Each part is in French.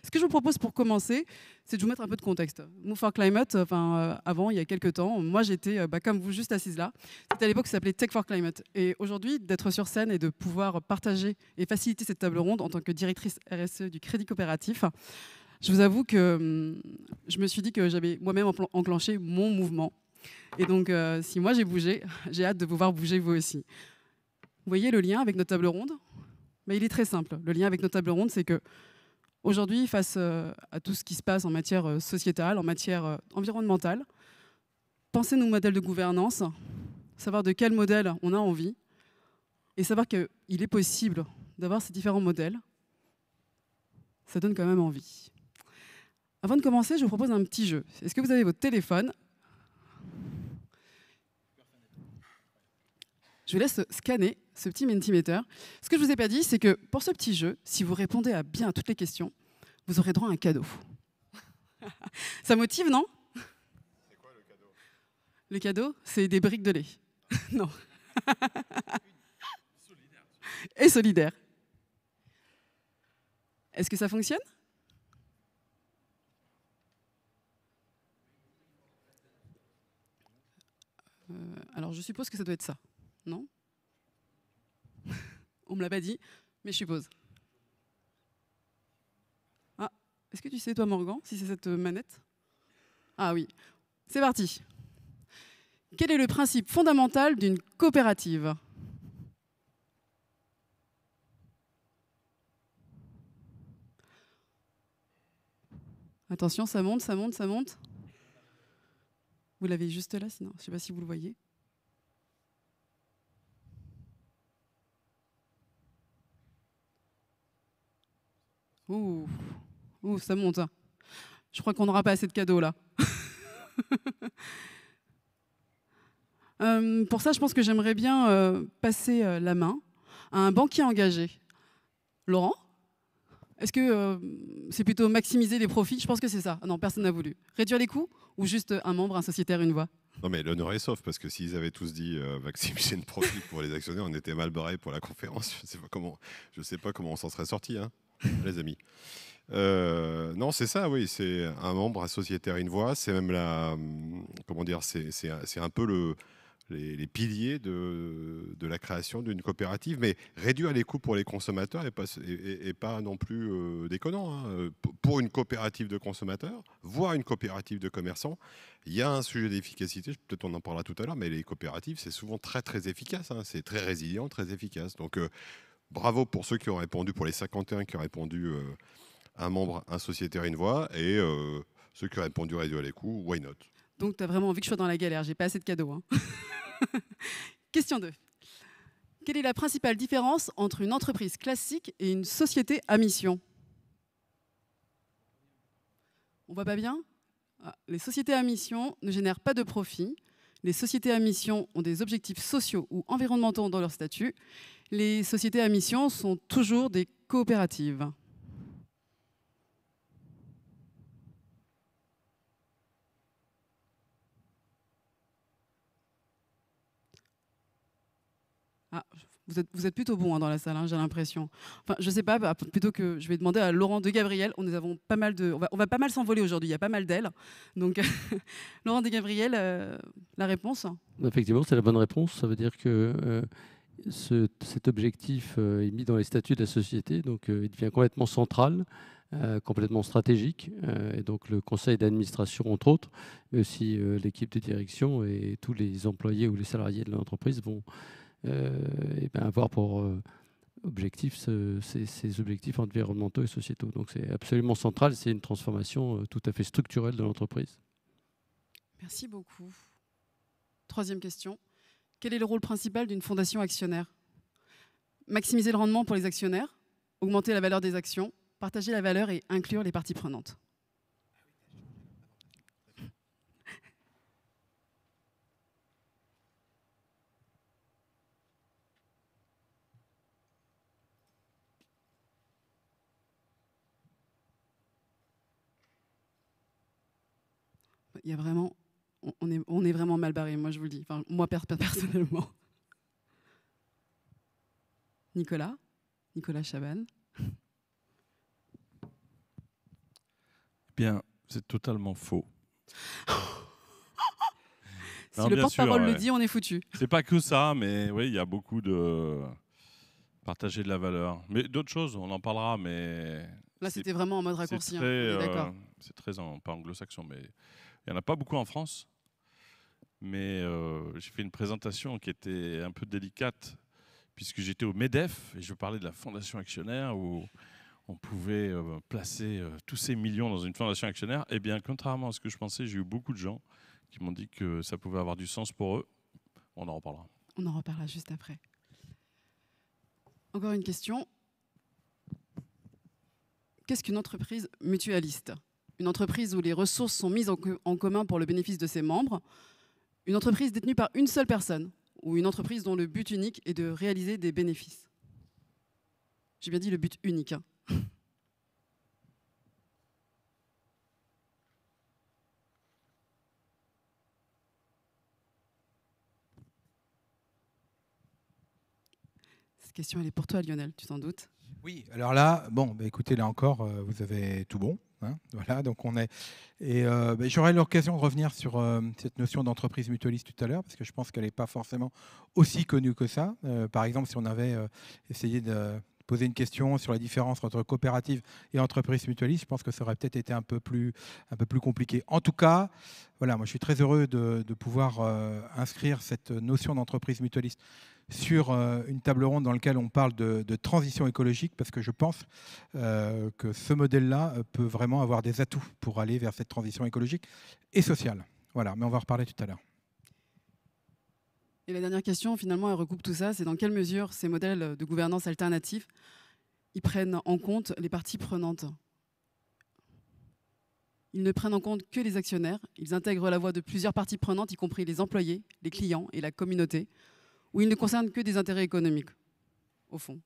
Ce que je vous propose pour commencer, c'est de vous mettre un peu de contexte. Move for Climate, avant, il y a quelques temps, moi j'étais, comme vous, juste assise là. C'était à l'époque, ça s'appelait Tech for Climate. Et aujourd'hui, d'être sur scène et de pouvoir partager et faciliter cette table ronde en tant que directrice RSE du Crédit Coopératif, je vous avoue que je me suis dit que j'avais moi-même enclenché mon mouvement. Et donc, si moi j'ai bougé, j'ai hâte de vous voir bouger vous aussi. Vous voyez le lien avec notre table ronde ? Mais il est très simple. Le lien avec notre table ronde, c'est que aujourd'hui, face à tout ce qui se passe en matière sociétale, en matière environnementale, penser nos modèles de gouvernance, savoir de quel modèle on a envie, et savoir qu'il est possible d'avoir ces différents modèles, ça donne quand même envie. Avant de commencer, je vous propose un petit jeu. Est-ce que vous avez votre téléphone ? Je vous laisse scanner ce petit Mentimeter. Ce que je ne vous ai pas dit, c'est que pour ce petit jeu, si vous répondez bien à toutes les questions, vous aurez droit à un cadeau. Ça motive, non ? C'est quoi le cadeau ? Le cadeau, c'est des briques de lait. Non. Et solidaire. Est-ce que ça fonctionne ? Alors, je suppose que ça doit être ça. Non ? On ne me l'a pas dit, mais je suppose. Ah, est-ce que tu sais, toi, Morgan, si c'est cette manette ? Ah oui, c'est parti. Quel est le principe fondamental d'une coopérative ? Attention, ça monte, ça monte, ça monte. Vous l'avez juste là, sinon, je ne sais pas si vous le voyez. Ouh, ouh, ça monte. Je crois qu'on n'aura pas assez de cadeaux là. Pour ça, je pense que j'aimerais bien passer la main à un banquier engagé. Laurent ? Est-ce que c'est plutôt maximiser les profits ? Je pense que c'est ça. Non, personne n'a voulu. Réduire les coûts ou juste un membre, un sociétaire, une voix ? Non mais l'honneur est sauf, parce que s'ils avaient tous dit maximiser le profit pour les actionnaires, on était mal barré pour la conférence. Je sais pas comment on s'en serait sorti, hein, les amis. Non, c'est ça, oui, c'est un membre, un sociétaire, une voix. C'est même comment dire, c'est un peu les piliers de la création d'une coopérative, mais réduire les coûts pour les consommateurs n'est pas non plus déconnant. Hein. Pour une coopérative de consommateurs, voire une coopérative de commerçants, il y a un sujet d'efficacité, peut-être on en parlera tout à l'heure, mais les coopératives, c'est souvent très très efficace, hein. C'est très résilient, très efficace. Donc bravo pour ceux qui ont répondu, pour les 51 qui ont répondu un membre, un sociétaire, une voix, et ceux qui ont répondu réduire les coûts, why not ? Donc, tu as vraiment envie que je sois dans la galère. J'ai pas assez de cadeaux. Hein. Question 2. Quelle est la principale différence entre une entreprise classique et une société à mission ? On voit pas bien ? Les sociétés à mission ne génèrent pas de profit. Les sociétés à mission ont des objectifs sociaux ou environnementaux dans leur statut. Les sociétés à mission sont toujours des coopératives. Ah, vous êtes plutôt bon dans la salle, hein, j'ai l'impression. Enfin, je sais pas, plutôt que je vais demander à Laurent de Gabriel. On va pas mal s'envoler aujourd'hui, il y a pas mal d'ailes. Donc, Laurent de Gabriel, la réponse ? Effectivement, c'est la bonne réponse. Ça veut dire que cet objectif est mis dans les statuts de la société, donc il devient complètement central, complètement stratégique. Et donc le conseil d'administration, entre autres, mais aussi l'équipe de direction et tous les employés ou les salariés de l'entreprise vont avoir pour objectif ces objectifs environnementaux et sociétaux. Donc c'est absolument central, c'est une transformation tout à fait structurelle de l'entreprise. Merci beaucoup. Troisième question. Quel est le rôle principal d'une fondation actionnaire ? Maximiser le rendement pour les actionnaires, augmenter la valeur des actions, partager la valeur et inclure les parties prenantes. Il y a vraiment, on est vraiment mal barré, moi je vous le dis. Enfin, moi personnellement. Nicolas Chaban. Bien, c'est totalement faux. Si Non, le bien porte-parole sûr, le ouais. dit, on est foutu. C'est pas que ça, mais oui, il y a beaucoup de partager de la valeur. Mais d'autres choses, on en parlera, mais Là, c'est c'était vraiment en mode c'est raccourci, hein, très, on est d'accord. pas anglo-saxon, mais il n'y en a pas beaucoup en France. Mais j'ai fait une présentation qui était un peu délicate, puisque j'étais au MEDEF et je parlais de la fondation actionnaire où on pouvait placer tous ces millions dans une fondation actionnaire. Eh bien, contrairement à ce que je pensais, j'ai eu beaucoup de gens qui m'ont dit que ça pouvait avoir du sens pour eux. On en reparlera. On en reparlera juste après. Encore une question. Qu'est-ce qu'une entreprise mutualiste? Une entreprise où les ressources sont mises en commun pour le bénéfice de ses membres? Une entreprise détenue par une seule personne? Ou une entreprise dont le but unique est de réaliser des bénéfices? J'ai bien dit le but unique. Hein. Cette question, elle est pour toi, Lionel, tu t'en doutes? Oui, alors là, bon, bah, écoutez, là encore, vous avez tout bon. Hein, voilà, donc on est. Et bah, j'aurai l'occasion de revenir sur cette notion d'entreprise mutualiste tout à l'heure, parce que je pense qu'elle n'est pas forcément aussi connue que ça. Par exemple, si on avait essayé de poser une question sur la différence entre coopérative et entreprise mutualiste, je pense que ça aurait peut-être été un peu plus compliqué. En tout cas, voilà, moi je suis très heureux de pouvoir inscrire cette notion d'entreprise mutualiste sur une table ronde dans laquelle on parle de transition écologique, parce que je pense que ce modèle-là peut vraiment avoir des atouts pour aller vers cette transition écologique et sociale. Voilà, mais on va en reparler tout à l'heure. Et la dernière question, finalement, elle recoupe tout ça, c'est dans quelle mesure ces modèles de gouvernance alternatifs ils prennent en compte les parties prenantes? Ils ne prennent en compte que les actionnaires, ils intègrent la voix de plusieurs parties prenantes, y compris les employés, les clients et la communauté, ou ils ne concernent que des intérêts économiques, au fond.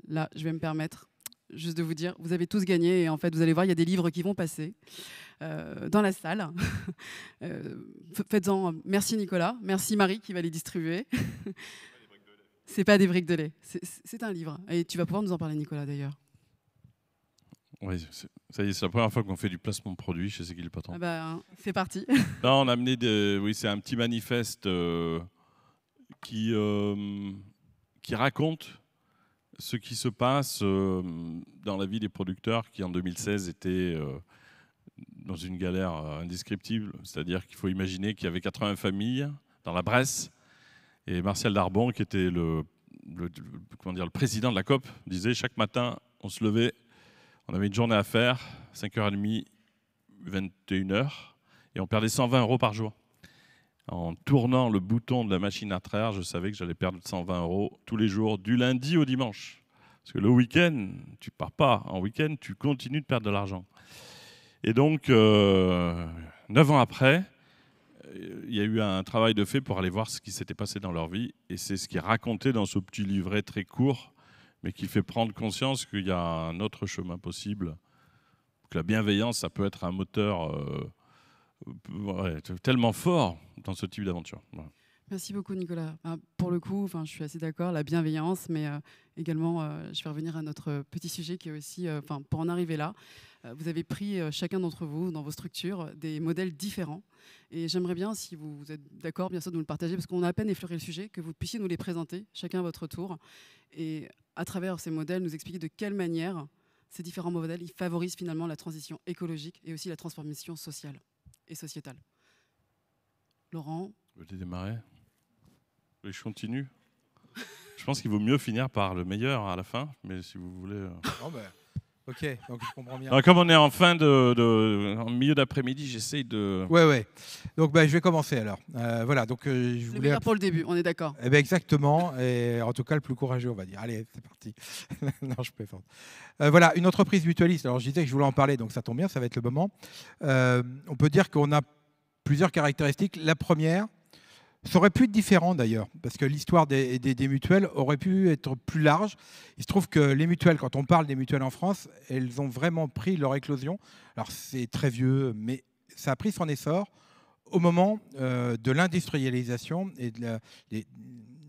Là, je vais me permettre juste de vous dire, vous avez tous gagné, et en fait, vous allez voir, il y a des livres qui vont passer dans la salle. Faites-en, merci Nicolas, merci Marie qui va les distribuer. C'est pas des briques de lait, c'est un livre. Et tu vas pouvoir nous en parler, Nicolas, d'ailleurs. Oui, ça y est, c'est la première fois qu'on fait du placement de produit chez C'est qui le patron. Ah bah, c'est parti. Là, on a amené oui, c'est un petit manifeste qui raconte ce qui se passe dans la vie des producteurs qui, en 2016, étaient dans une galère indescriptible. C'est-à-dire qu'il faut imaginer qu'il y avait 80 familles dans la Bresse. Et Martial Darbon, qui était le président de la COP, disait chaque matin, on se levait, on avait une journée à faire, 5h30, 21h, et on perdait 120 € par jour. En tournant le bouton de la machine à traire, je savais que j'allais perdre 120 € tous les jours, du lundi au dimanche. Parce que le week-end, tu ne pars pas. En week-end, tu continues de perdre de l'argent. Et donc, 9 ans après, il y a eu un travail de fait pour aller voir ce qui s'était passé dans leur vie. Et c'est ce qui est raconté dans ce petit livret très court, mais qui fait prendre conscience qu'il y a un autre chemin possible. Que la bienveillance, ça peut être un moteur tellement fort dans ce type d'aventure. Voilà. Merci beaucoup, Nicolas. Pour le coup, je suis assez d'accord, la bienveillance, mais également, je vais revenir à notre petit sujet qui est aussi, pour en arriver là, vous avez pris chacun d'entre vous, dans vos structures, des modèles différents. Et j'aimerais bien, si vous êtes d'accord, bien sûr, de nous le partager, parce qu'on a à peine effleuré le sujet, que vous puissiez nous les présenter, chacun à votre tour, et à travers ces modèles, nous expliquer de quelle manière ces différents modèles ils favorisent finalement la transition écologique et aussi la transformation sociale et sociétale. Laurent? Vous voulez démarrer? Oui, je continue. Je pense qu'il vaut mieux finir par le meilleur à la fin, mais si vous voulez... Ok, donc je comprends bien. Alors, comme on est en en milieu d'après-midi, j'essaye de... Ouais. Donc je vais commencer alors. Voilà, donc je Le voulais... meilleur pour le début, on est d'accord. Eh bien, exactement, et en tout cas le plus courageux, on va dire. Allez, c'est parti. Non, je plaisante. Voilà, une entreprise mutualiste. Alors, je disais que je voulais en parler, donc ça tombe bien, ça va être le moment. On peut dire qu'on a plusieurs caractéristiques. La première, ça aurait pu être différent d'ailleurs, parce que l'histoire des mutuelles aurait pu être plus large. Il se trouve que les mutuelles, quand on parle des mutuelles en France, elles ont vraiment pris leur éclosion. Alors, c'est très vieux, mais ça a pris son essor au moment de l'industrialisation et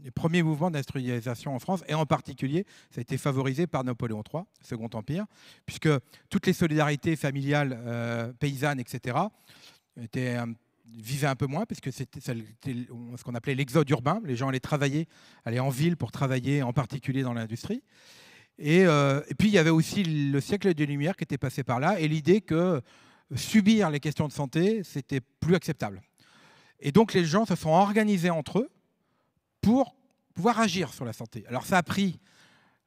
les premiers mouvements d'industrialisation en France, et en particulier, ça a été favorisé par Napoléon III, Second Empire, puisque toutes les solidarités familiales, paysannes, etc., vivaient un peu moins, parce que c'était ce qu'on appelait l'exode urbain. Les gens allaient travailler, allaient en ville pour travailler, en particulier dans l'industrie. Et puis, il y avait aussi le siècle des Lumières qui était passé par là, et l'idée que subir les questions de santé, c'était plus acceptable. Et donc, les gens se sont organisés entre eux pour pouvoir agir sur la santé. Alors, ça a pris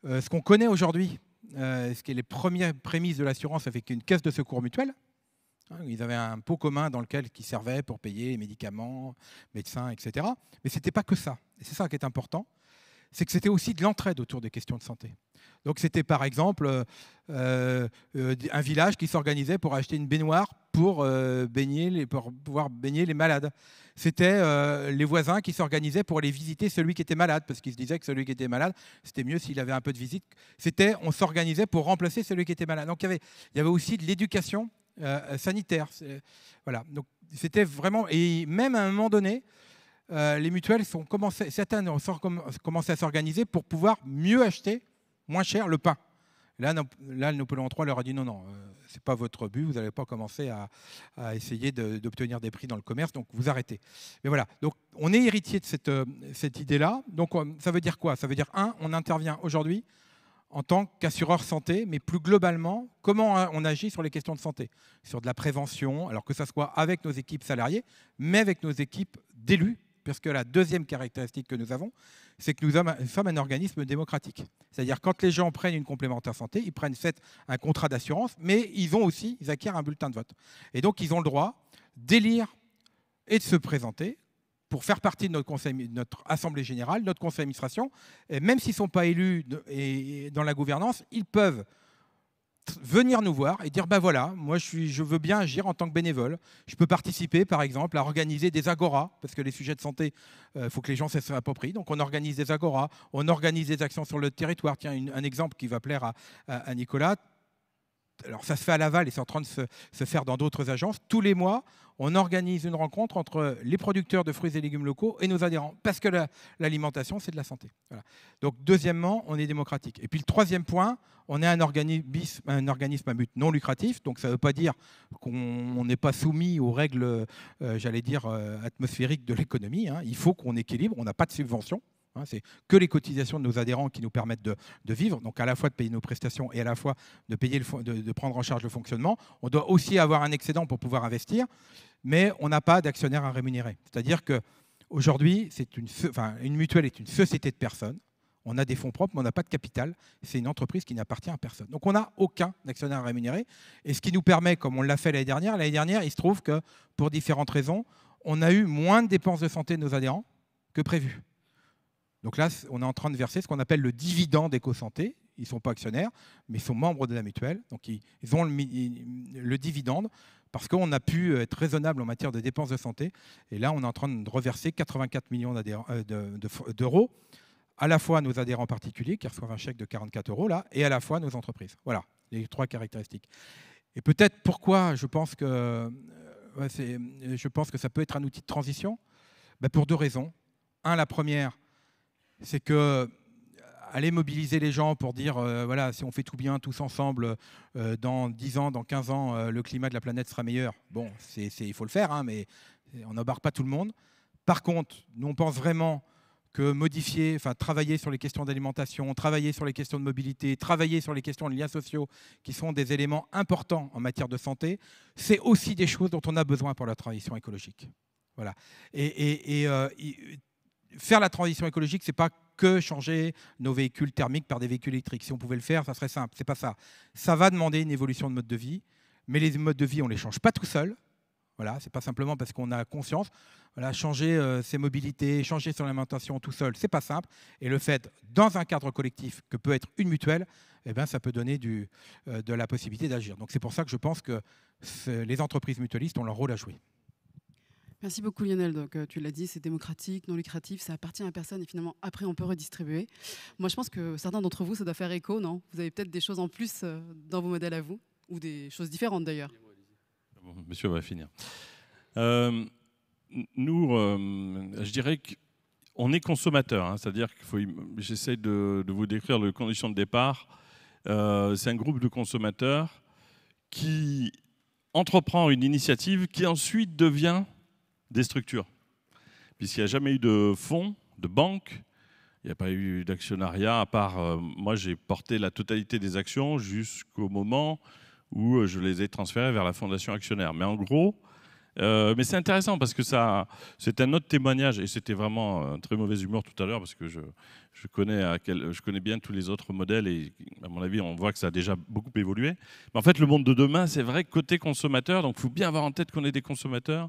ce qu'on connaît aujourd'hui, ce qui est les premières prémices de l'assurance avec une caisse de secours mutuelle. Ils avaient un pot commun dans lequel ils servaient pour payer les médicaments, médecins, etc. Mais ce n'était pas que ça. Et c'est ça qui est important. C'est que c'était aussi de l'entraide autour des questions de santé. Donc c'était par exemple un village qui s'organisait pour acheter une baignoire pour pouvoir baigner les malades. C'était les voisins qui s'organisaient pour aller visiter celui qui était malade, parce qu'ils se disaient que celui qui était malade, c'était mieux s'il avait un peu de visite. On s'organisait pour remplacer celui qui était malade. Donc il y avait aussi de l'éducation sanitaire. Voilà. Donc c'était vraiment... Et même à un moment donné, les mutuelles certaines ont commencé à s'organiser pour pouvoir mieux acheter, moins cher, le pain. Là, Napoléon III leur a dit non, ce n'est pas votre but, vous n'allez pas commencer à essayer d'obtenir des prix dans le commerce, donc vous arrêtez. Mais voilà, donc on est héritier de cette idée-là. Donc ça veut dire quoi? Ça veut dire, on intervient aujourd'hui en tant qu'assureur santé, mais plus globalement, comment on agit sur les questions de santé, sur de la prévention, alors que ce soit avec nos équipes salariées, mais avec nos équipes d'élus, parce que la deuxième caractéristique que nous avons, c'est que nous sommes un organisme démocratique. C'est-à-dire quand les gens prennent une complémentaire santé, ils prennent un contrat d'assurance, mais ils acquièrent un bulletin de vote. Et donc ils ont le droit d'élire et de se présenter pour faire partie de notre assemblée générale, notre conseil d'administration. Et même s'ils ne sont pas élus dans la gouvernance, ils peuvent venir nous voir et dire, ben voilà, moi je veux bien agir en tant que bénévole. Je peux participer, par exemple, à organiser des agoras, parce que les sujets de santé, il faut que les gens se approprient. Donc on organise des agoras, on organise des actions sur le territoire. Tiens, un exemple qui va plaire à Nicolas. Alors ça se fait à Laval et c'est en train de se faire dans d'autres agences. Tous les mois, on organise une rencontre entre les producteurs de fruits et légumes locaux et nos adhérents, parce que l'alimentation, c'est de la santé. Voilà. Donc deuxièmement, on est démocratique. Et puis le troisième point, on est un organisme à but non lucratif. Donc ça ne veut pas dire qu'on n'est pas soumis aux règles, atmosphériques de l'économie. Il faut qu'on équilibre, on n'a pas de subvention. C'est que les cotisations de nos adhérents qui nous permettent de vivre, donc à la fois de payer nos prestations et à la fois de prendre en charge le fonctionnement. On doit aussi avoir un excédent pour pouvoir investir, mais on n'a pas d'actionnaire à rémunérer. C'est-à-dire qu'aujourd'hui, une mutuelle est une société de personnes. On a des fonds propres, mais on n'a pas de capital. C'est une entreprise qui n'appartient à personne. Donc on n'a aucun actionnaire à rémunérer. Et ce qui nous permet, comme on l'a fait l'année dernière, il se trouve que pour différentes raisons, on a eu moins de dépenses de santé de nos adhérents que prévu. Donc là, on est en train de verser ce qu'on appelle le dividende éco-santé. Ils ne sont pas actionnaires, mais ils sont membres de la mutuelle. Donc ils ont le dividende parce qu'on a pu être raisonnable en matière de dépenses de santé. Et là, on est en train de reverser 84 millions d'euros, à la fois à nos adhérents particuliers qui reçoivent un chèque de 44 euros, là, et à la fois à nos entreprises. Voilà, les trois caractéristiques. Et peut-être pourquoi je pense que ça peut être un outil de transition, pour deux raisons. La première, c'est que aller mobiliser les gens pour dire voilà, si on fait tout bien, tous ensemble, dans 10 ans, dans 15 ans, le climat de la planète sera meilleur. Bon, il faut le faire, mais on n'embarque pas tout le monde. Par contre, nous, on pense vraiment que travailler sur les questions d'alimentation, travailler sur les questions de mobilité, travailler sur les questions de liens sociaux, qui sont des éléments importants en matière de santé, c'est aussi des choses dont on a besoin pour la transition écologique. Voilà. Faire la transition écologique, ce n'est pas que changer nos véhicules thermiques par des véhicules électriques. Si on pouvait le faire, ça serait simple. Ce n'est pas ça. Ça va demander une évolution de mode de vie, mais les modes de vie, on ne les change pas tout seul. Voilà, ce n'est pas simplement parce qu'on a conscience. Voilà, changer ses mobilités, changer son alimentation tout seul, ce n'est pas simple. Et le fait, dans un cadre collectif que peut être une mutuelle, ça peut donner de la possibilité d'agir. Donc c'est pour ça que je pense que les entreprises mutualistes ont leur rôle à jouer. Merci beaucoup Lionel. Donc, tu l'as dit, c'est démocratique, non lucratif, ça appartient à personne et finalement après on peut redistribuer. Moi je pense que certains d'entre vous, ça doit faire écho, non? Vous avez peut-être des choses en plus dans vos modèles à vous, ou des choses différentes d'ailleurs. Bon, monsieur va finir. Nous, je dirais on est consommateur, hein, c'est-à-dire qu'il faut. J'essaie de vous décrire les conditions de départ. C'est un groupe de consommateurs qui entreprend une initiative qui ensuite devient des structures. Puisqu'il n'y a jamais eu de fonds, de banque, il n'y a pas eu d'actionnariat, à part, moi j'ai porté la totalité des actions jusqu'au moment où je les ai transférées vers la fondation actionnaire. Mais en gros, mais c'est intéressant parce que c'est un autre témoignage, et c'était vraiment un très mauvais humour tout à l'heure, parce que je connais bien tous les autres modèles, et à mon avis, on voit que ça a déjà beaucoup évolué. Mais en fait, le monde de demain, c'est vrai, côté consommateur, donc il faut bien avoir en tête qu'on est des consommateurs.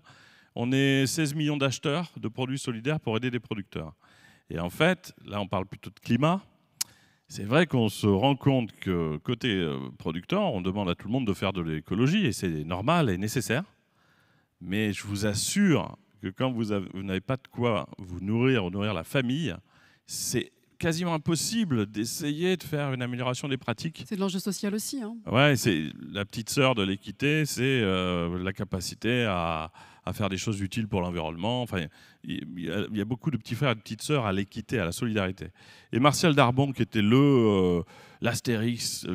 On est 16 millions d'acheteurs de produits solidaires pour aider les producteurs. Et en fait, là, on parle plutôt de climat. C'est vrai qu'on se rend compte que côté producteur, on demande à tout le monde de faire de l'écologie, et c'est normal et nécessaire. Mais je vous assure que quand vous n'avez pas de quoi vous nourrir ou nourrir la famille, c'est quasiment impossible d'essayer de faire une amélioration des pratiques. C'est de l'enjeu social aussi. Hein. Ouais, c'est la petite sœur de l'équité, c'est la capacité à faire des choses utiles pour l'environnement. Enfin, il y a beaucoup de petits frères et de petites sœurs à l'équité, à la solidarité. Et Martial Darbon, qui était l'Astérix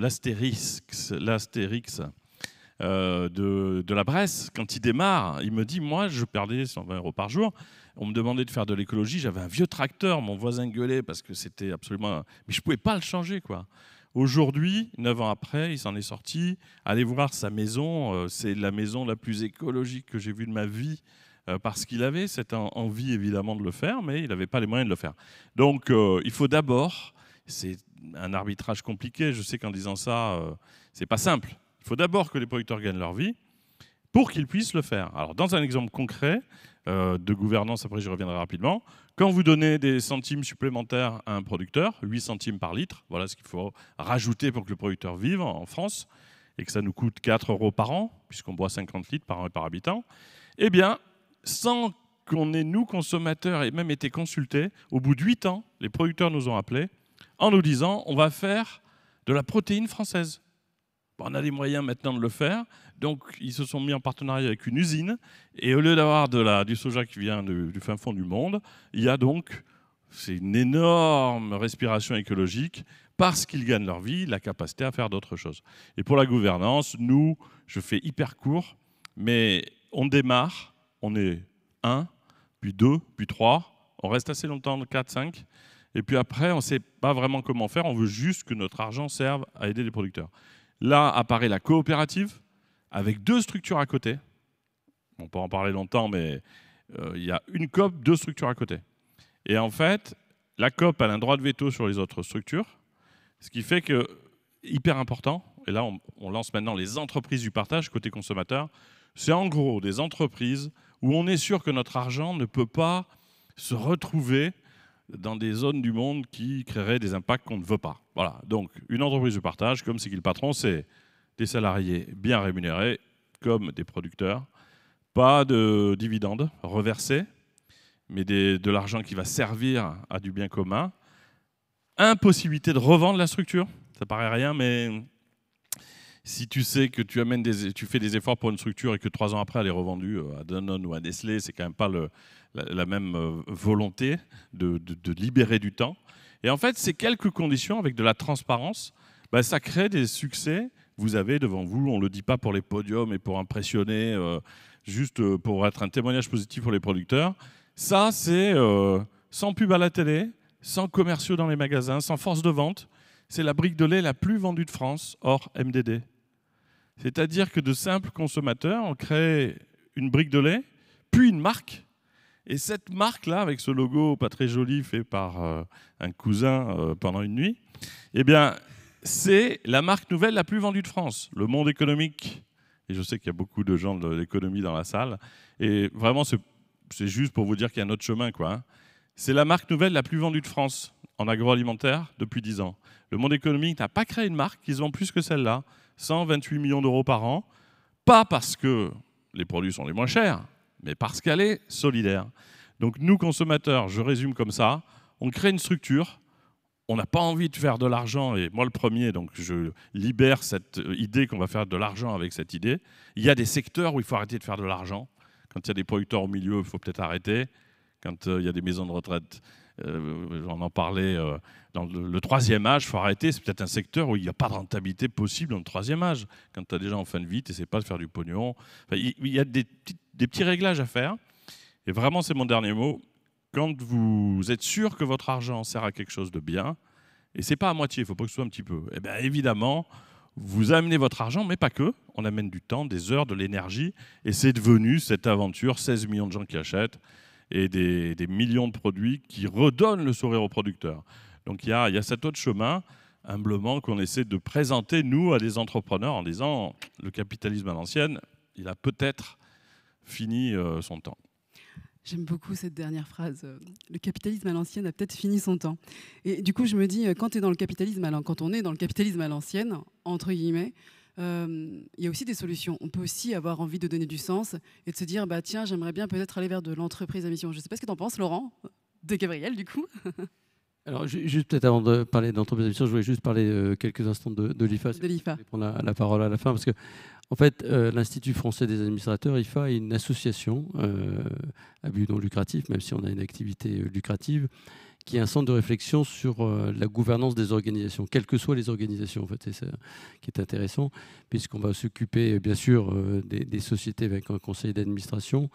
de la Bresse, quand il démarre, il me dit, moi, je perdais 120 € par jour. On me demandait de faire de l'écologie. J'avais un vieux tracteur, mon voisin gueulait parce que c'était absolument... Mais je ne pouvais pas le changer, quoi. Aujourd'hui, 9 ans après, il s'en est sorti. Allez voir sa maison. C'est la maison la plus écologique que j'ai vue de ma vie, parce qu'il avait cette envie, évidemment, de le faire, mais il n'avait pas les moyens de le faire. Donc, il faut d'abord... C'est un arbitrage compliqué. Je sais qu'en disant ça, c'est pas simple. Il faut d'abord que les producteurs gagnent leur vie pour qu'ils puissent le faire. Alors, dans un exemple concret de gouvernance, après je reviendrai rapidement, quand vous donnez des centimes supplémentaires à un producteur, 8 centimes par litre, voilà ce qu'il faut rajouter pour que le producteur vive en France, et que ça nous coûte 4 € par an, puisqu'on boit 50 litres par an et par habitant, eh bien, sans qu'on ait, nous, consommateurs, et même été consultés, au bout de 8 ans, les producteurs nous ont appelés en nous disant « on va faire de la protéine française ». On a les moyens maintenant de le faire, donc ils se sont mis en partenariat avec une usine, et au lieu d'avoir du soja qui vient du fin fond du monde, il y a donc, c'est une énorme respiration écologique, parce qu'ils gagnent leur vie, la capacité à faire d'autres choses. Et pour la gouvernance, nous, je fais hyper court, mais on démarre, on est 1, puis 2, puis 3, on reste assez longtemps, 4, 5, et puis après, on ne sait pas vraiment comment faire, on veut juste que notre argent serve à aider les producteurs. Là apparaît la coopérative, avec 2 structures à côté. On peut en parler longtemps, mais il y a une COP, 2 structures à côté. Et en fait, la COP a un droit de veto sur les autres structures, ce qui fait que, hyper important, et là on lance maintenant les entreprises du partage côté consommateur, c'est en gros des entreprises où on est sûr que notre argent ne peut pas se retrouver dans des zones du monde qui créeraient des impacts qu'on ne veut pas. Voilà. Donc, une entreprise de partage, comme c'est qui le patron, c'est des salariés bien rémunérés, comme des producteurs, pas de dividendes reversés, mais de l'argent qui va servir à du bien commun. Impossibilité de revendre la structure. Ça paraît rien, mais si tu sais que tu fais des efforts pour une structure et que 3 ans après, elle est revendue à Danone ou à Nestlé, c'est quand même pas la même volonté de libérer du temps. Et en fait, ces quelques conditions, avec de la transparence, ça crée des succès. Vous avez devant vous, on ne le dit pas pour les podiums et pour impressionner, juste pour être un témoignage positif pour les producteurs. Ça, c'est sans pub à la télé, sans commerciaux dans les magasins, sans force de vente. C'est la brique de lait la plus vendue de France, hors MDD. C'est-à-dire que de simples consommateurs ont créé une brique de lait, puis une marque. Et cette marque-là, avec ce logo pas très joli fait par un cousin pendant une nuit, eh bien, c'est la marque nouvelle la plus vendue de France. Le Monde économique, et je sais qu'il y a beaucoup de gens de l'économie dans la salle, et vraiment, c'est juste pour vous dire qu'il y a un autre chemin, quoi, hein. C'est la marque nouvelle la plus vendue de France en agroalimentaire depuis 10 ans. Le Monde économique n'a pas créé une marque qui se vend plus que celle-là, 128 millions d'euros par an, pas parce que les produits sont les moins chers, mais parce qu'elle est solidaire. Donc nous, consommateurs, je résume comme ça, on crée une structure, on n'a pas envie de faire de l'argent, et moi le premier, donc je libère cette idée qu'on va faire de l'argent avec cette idée. Il y a des secteurs où il faut arrêter de faire de l'argent. Quand il y a des producteurs au milieu, il faut peut-être arrêter. Quand il y a des maisons de retraite, On en parlait dans le troisième âge, il faut arrêter. C'est peut-être un secteur où il n'y a pas de rentabilité possible dans le troisième âge. Quand tu as déjà en fin de vie, tu n'essaies pas de faire du pognon. Enfin, il y a des petits réglages à faire. Et vraiment, c'est mon dernier mot. Quand vous êtes sûr que votre argent sert à quelque chose de bien, et c'est pas à moitié, il faut pas que ce soit un petit peu, eh bien évidemment, vous amenez votre argent, mais pas que. On amène du temps, des heures, de l'énergie, et c'est devenu cette aventure, 16 millions de gens qui achètent, et des millions de produits qui redonnent le sourire aux producteurs. Donc il y a cet autre chemin, humblement, qu'on essaie de présenter, nous, à des entrepreneurs, en disant, le capitalisme à l'ancienne, il a peut-être fini son temps. J'aime beaucoup cette dernière phrase. Le capitalisme à l'ancienne a peut-être fini son temps. Et du coup, je me dis, quand on est dans le capitalisme à l'ancienne, entre guillemets, il y a aussi des solutions. On peut aussi avoir envie de donner du sens et de se dire, bah tiens, j'aimerais bien peut-être aller vers de l'entreprise à mission. Je ne sais pas ce que tu en penses, Laurent, de Gabriel, du coup. Alors, juste peut-être avant de parler d'entreprise à mission, je voulais juste parler quelques instants de l'IFA. De l'IFA. Je vais prendre la parole à la fin, parce que en fait, l'Institut français des administrateurs, IFA, est une association à but non lucratif, même si on a une activité lucrative, qui est un centre de réflexion sur la gouvernance des organisations, quelles que soient les organisations. En fait, c'est ça qui est intéressant, puisqu'on va s'occuper, bien sûr, des sociétés avec un conseil d'administration,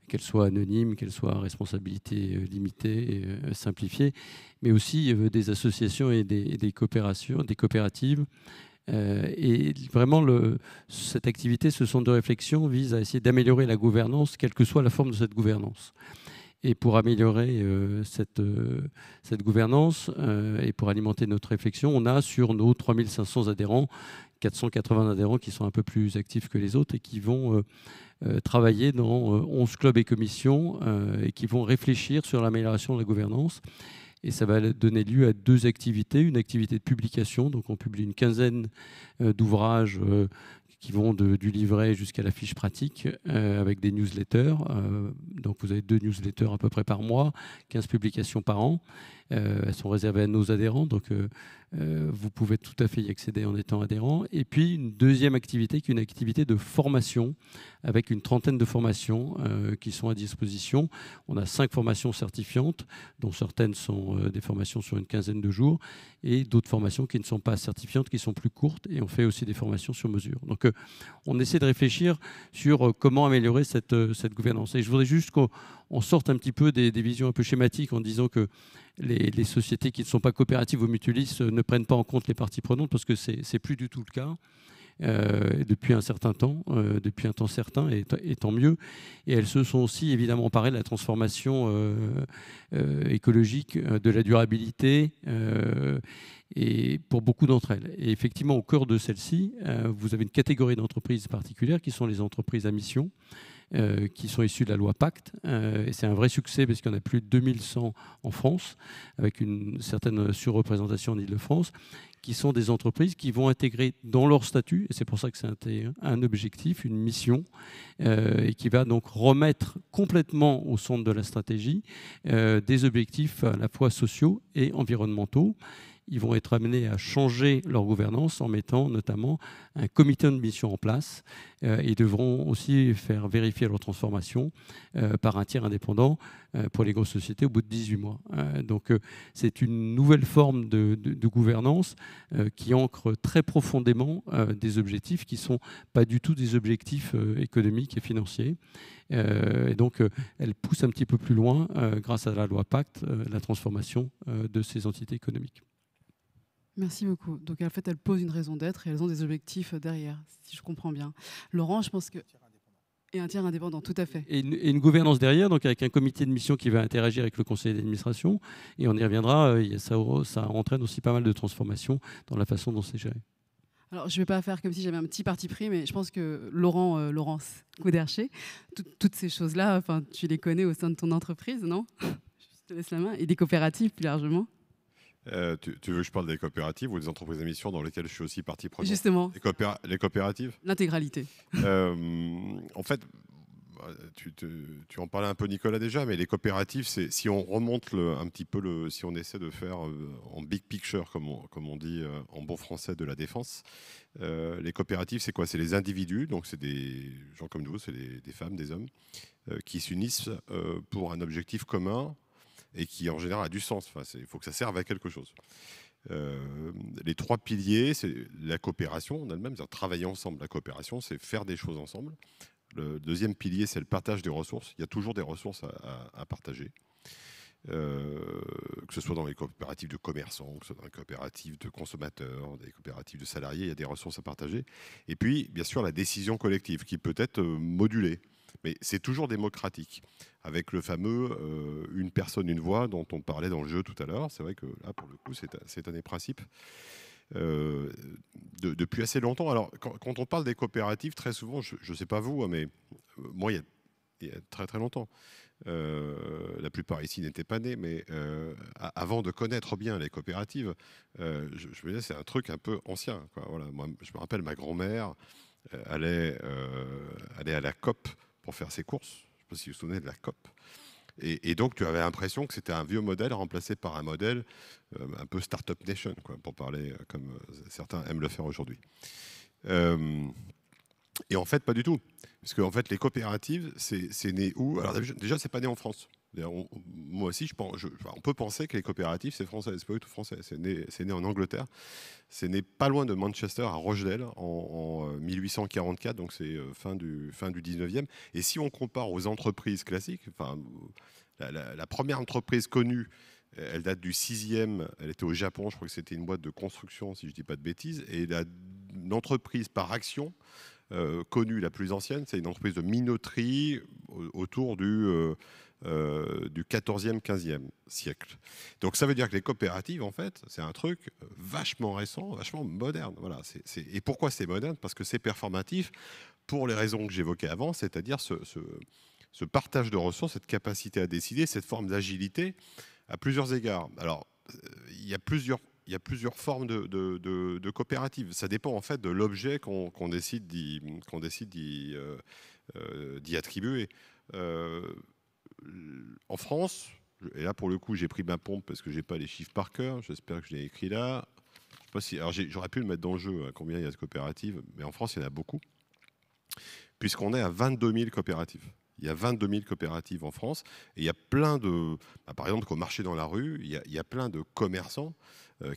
qu'elles soient anonymes, qu'elles soient à responsabilité limitée et simplifiée, mais aussi des associations et des coopérations, des coopératives. Et vraiment, cette activité, ce centre de réflexion vise à essayer d'améliorer la gouvernance, quelle que soit la forme de cette gouvernance. Et pour améliorer cette gouvernance et pour alimenter notre réflexion, on a sur nos 3500 adhérents, 480 adhérents qui sont un peu plus actifs que les autres et qui vont travailler dans 11 clubs et commissions et qui vont réfléchir sur l'amélioration de la gouvernance. Et ça va donner lieu à 2 activités. Une activité de publication, donc on publie une quinzaine d'ouvrages qui vont du livret jusqu'à la fiche pratique avec des newsletters. Donc vous avez 2 newsletters à peu près par mois, 15 publications par an. Elles sont réservées à nos adhérents, donc vous pouvez tout à fait y accéder en étant adhérent. Et puis une deuxième activité qui est une activité de formation avec une trentaine de formations qui sont à disposition. On a 5 formations certifiantes, dont certaines sont des formations sur une quinzaine de jours, et d'autres formations qui ne sont pas certifiantes, qui sont plus courtes, et on fait aussi des formations sur mesure. Donc on essaie de réfléchir sur comment améliorer cette gouvernance. Et je voudrais juste qu'on sorte un petit peu des visions un peu schématiques en disant que les sociétés qui ne sont pas coopératives ou mutualistes ne prennent pas en compte les parties prenantes, parce que c'est plus du tout le cas. Depuis un certain temps, depuis un temps certain, et tant mieux. Et elles se sont aussi évidemment emparées de la transformation écologique, de la durabilité, et pour beaucoup d'entre elles. Et effectivement, au cœur de celle-ci, vous avez une catégorie d'entreprises particulières qui sont les entreprises à mission, qui sont issus de la loi Pacte. Et c'est un vrai succès parce qu'il y en a plus de 2100 en France, avec une certaine surreprésentation en Île-de-France, qui sont des entreprises qui vont intégrer dans leur statut, et c'est pour ça que c'est un objectif, une mission, et qui va donc remettre complètement au centre de la stratégie des objectifs à la fois sociaux et environnementaux. Ils vont être amenés à changer leur gouvernance en mettant notamment un comité de mission en place. Ils devront aussi faire vérifier leur transformation par un tiers indépendant pour les grosses sociétés au bout de 18 mois. Donc c'est une nouvelle forme de gouvernance qui ancre très profondément des objectifs qui ne sont pas du tout des objectifs économiques et financiers. Et donc elle pousse un petit peu plus loin, grâce à la loi Pacte, la transformation de ces entités économiques. Merci beaucoup. Donc en fait, elles posent une raison d'être et elles ont des objectifs derrière, si je comprends bien. Laurent, je pense que... Et un tiers indépendant, tout à fait. Et une gouvernance derrière, donc avec un comité de mission qui va interagir avec le conseil d'administration. Et on y reviendra, ça entraîne aussi pas mal de transformations dans la façon dont c'est géré. Alors, je ne vais pas faire comme si j'avais un petit parti pris, mais je pense que Laurence Coudercher, toutes ces choses-là, tu les connais au sein de ton entreprise, non? Je te laisse la main. Et des coopératives, plus largement. Tu veux que je parle des coopératives ou des entreprises à mission dans lesquelles je suis aussi partie prenante? Justement. Les coopératives? L'intégralité. En fait, tu en parlais un peu, Nicolas, déjà, mais les coopératives, si on remonte un petit peu, si on essaie de faire en big picture, comme on dit en bon français, de la défense, les coopératives, c'est quoi? C'est les individus, donc c'est des gens comme nous, c'est des femmes, des hommes, qui s'unissent pour un objectif commun et qui en général a du sens. Enfin, il faut que ça serve à quelque chose. Les 3 piliers, c'est la coopération en elle-même, c'est-à-dire travailler ensemble. La coopération, c'est faire des choses ensemble. Le deuxième pilier, c'est le partage des ressources. Il y a toujours des ressources à partager. Que ce soit dans les coopératives de commerçants, que ce soit dans les coopératives de consommateurs, des coopératives de salariés, il y a des ressources à partager. Et puis, bien sûr, la décision collective qui peut être modulée. Mais c'est toujours démocratique, avec le fameux une personne, une voix dont on parlait dans le jeu tout à l'heure. C'est vrai que là, pour le coup, c'est un des principes depuis assez longtemps. Alors, quand on parle des coopératives, très souvent, je ne sais pas vous, mais moi, il y a très très longtemps, la plupart ici n'étaient pas nés, mais avant de connaître bien les coopératives, je me disais c'est un truc un peu ancien, quoi. Voilà, moi, je me rappelle ma grand-mère allait à la COP pour faire ses courses. Je ne sais pas si vous vous souvenez de la COP. Et donc, tu avais l'impression que c'était un vieux modèle remplacé par un modèle un peu Startup Nation, quoi, pour parler comme certains aiment le faire aujourd'hui. Et en fait, pas du tout. Parce que en fait, les coopératives, c'est né où? Alors déjà, c'est pas né en France. Moi aussi, on peut penser que les coopératives, c'est français. C'est pas du tout français. C'est né en Angleterre. C'est né pas loin de Manchester, à Rochdale, en 1844. Donc c'est fin du 19e. Et si on compare aux entreprises classiques, enfin, la première entreprise connue, elle date du 6e. Elle était au Japon. Je crois que c'était une boîte de construction, si je dis pas de bêtises. Et l'entreprise par action connue, la plus ancienne, c'est une entreprise de minoterie autour du 14e, 15e siècle. Donc ça veut dire que les coopératives, en fait, c'est un truc vachement récent, vachement moderne. Voilà, et pourquoi c'est moderne? Parce que c'est performatif pour les raisons que j'évoquais avant, c'est-à-dire ce partage de ressources, cette capacité à décider, cette forme d'agilité à plusieurs égards. Alors, il y a plusieurs formes de coopératives. Ça dépend en fait de l'objet qu'on décide d'y attribuer. En France, et là pour le coup j'ai pris ma pompe parce que j'ai pas les chiffres par cœur, j'espère que je l'ai écrit là. Je sais pas si, alors j'aurais pu le mettre dans le jeu, hein, combien il y a de coopératives, mais en France il y en a beaucoup, puisqu'on est à 22 000 coopératives. Il y a 22 000 coopératives en France, et il y a plein de... par exemple, quand on marchait dans la rue, il y a plein de commerçants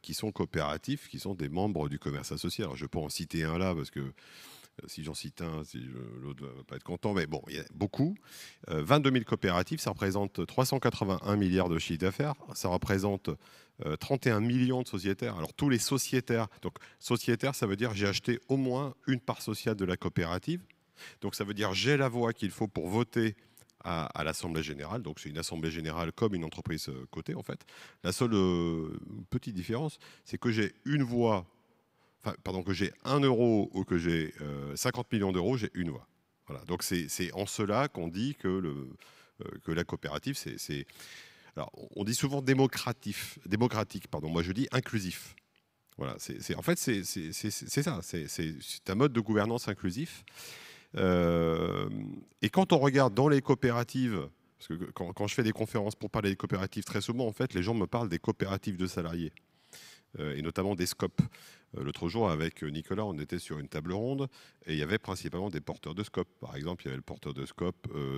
qui sont coopératifs, qui sont des membres du commerce associé. Alors, je peux en citer un là, parce que si j'en cite un, l'autre ne va pas être content, mais bon, il y a beaucoup. 22 000 coopératives, ça représente 381 milliards de chiffre d'affaires, ça représente 31 millions de sociétaires. Alors, tous les sociétaires, donc sociétaire, ça veut dire j'ai acheté au moins une part sociale de la coopérative. Donc ça veut dire j'ai la voix qu'il faut pour voter à l'Assemblée générale. Donc c'est une Assemblée générale comme une entreprise cotée en fait. La seule petite différence, c'est que j'ai une voix, que j'ai 1 euro ou que j'ai 50 millions d'euros, j'ai une voix. Voilà. Donc c'est en cela qu'on dit que la coopérative, c'est... Alors on dit souvent démocratique, moi je dis inclusif. Voilà, en fait c'est ça, c'est un mode de gouvernance inclusif. Et quand on regarde dans les coopératives, parce que quand je fais des conférences pour parler des coopératives, très souvent, en fait, les gens me parlent des coopératives de salariés, et notamment des SCOP. L'autre jour, avec Nicolas, on était sur une table ronde, et il y avait principalement des porteurs de SCOP. Par exemple, il y avait le porteur de SCOP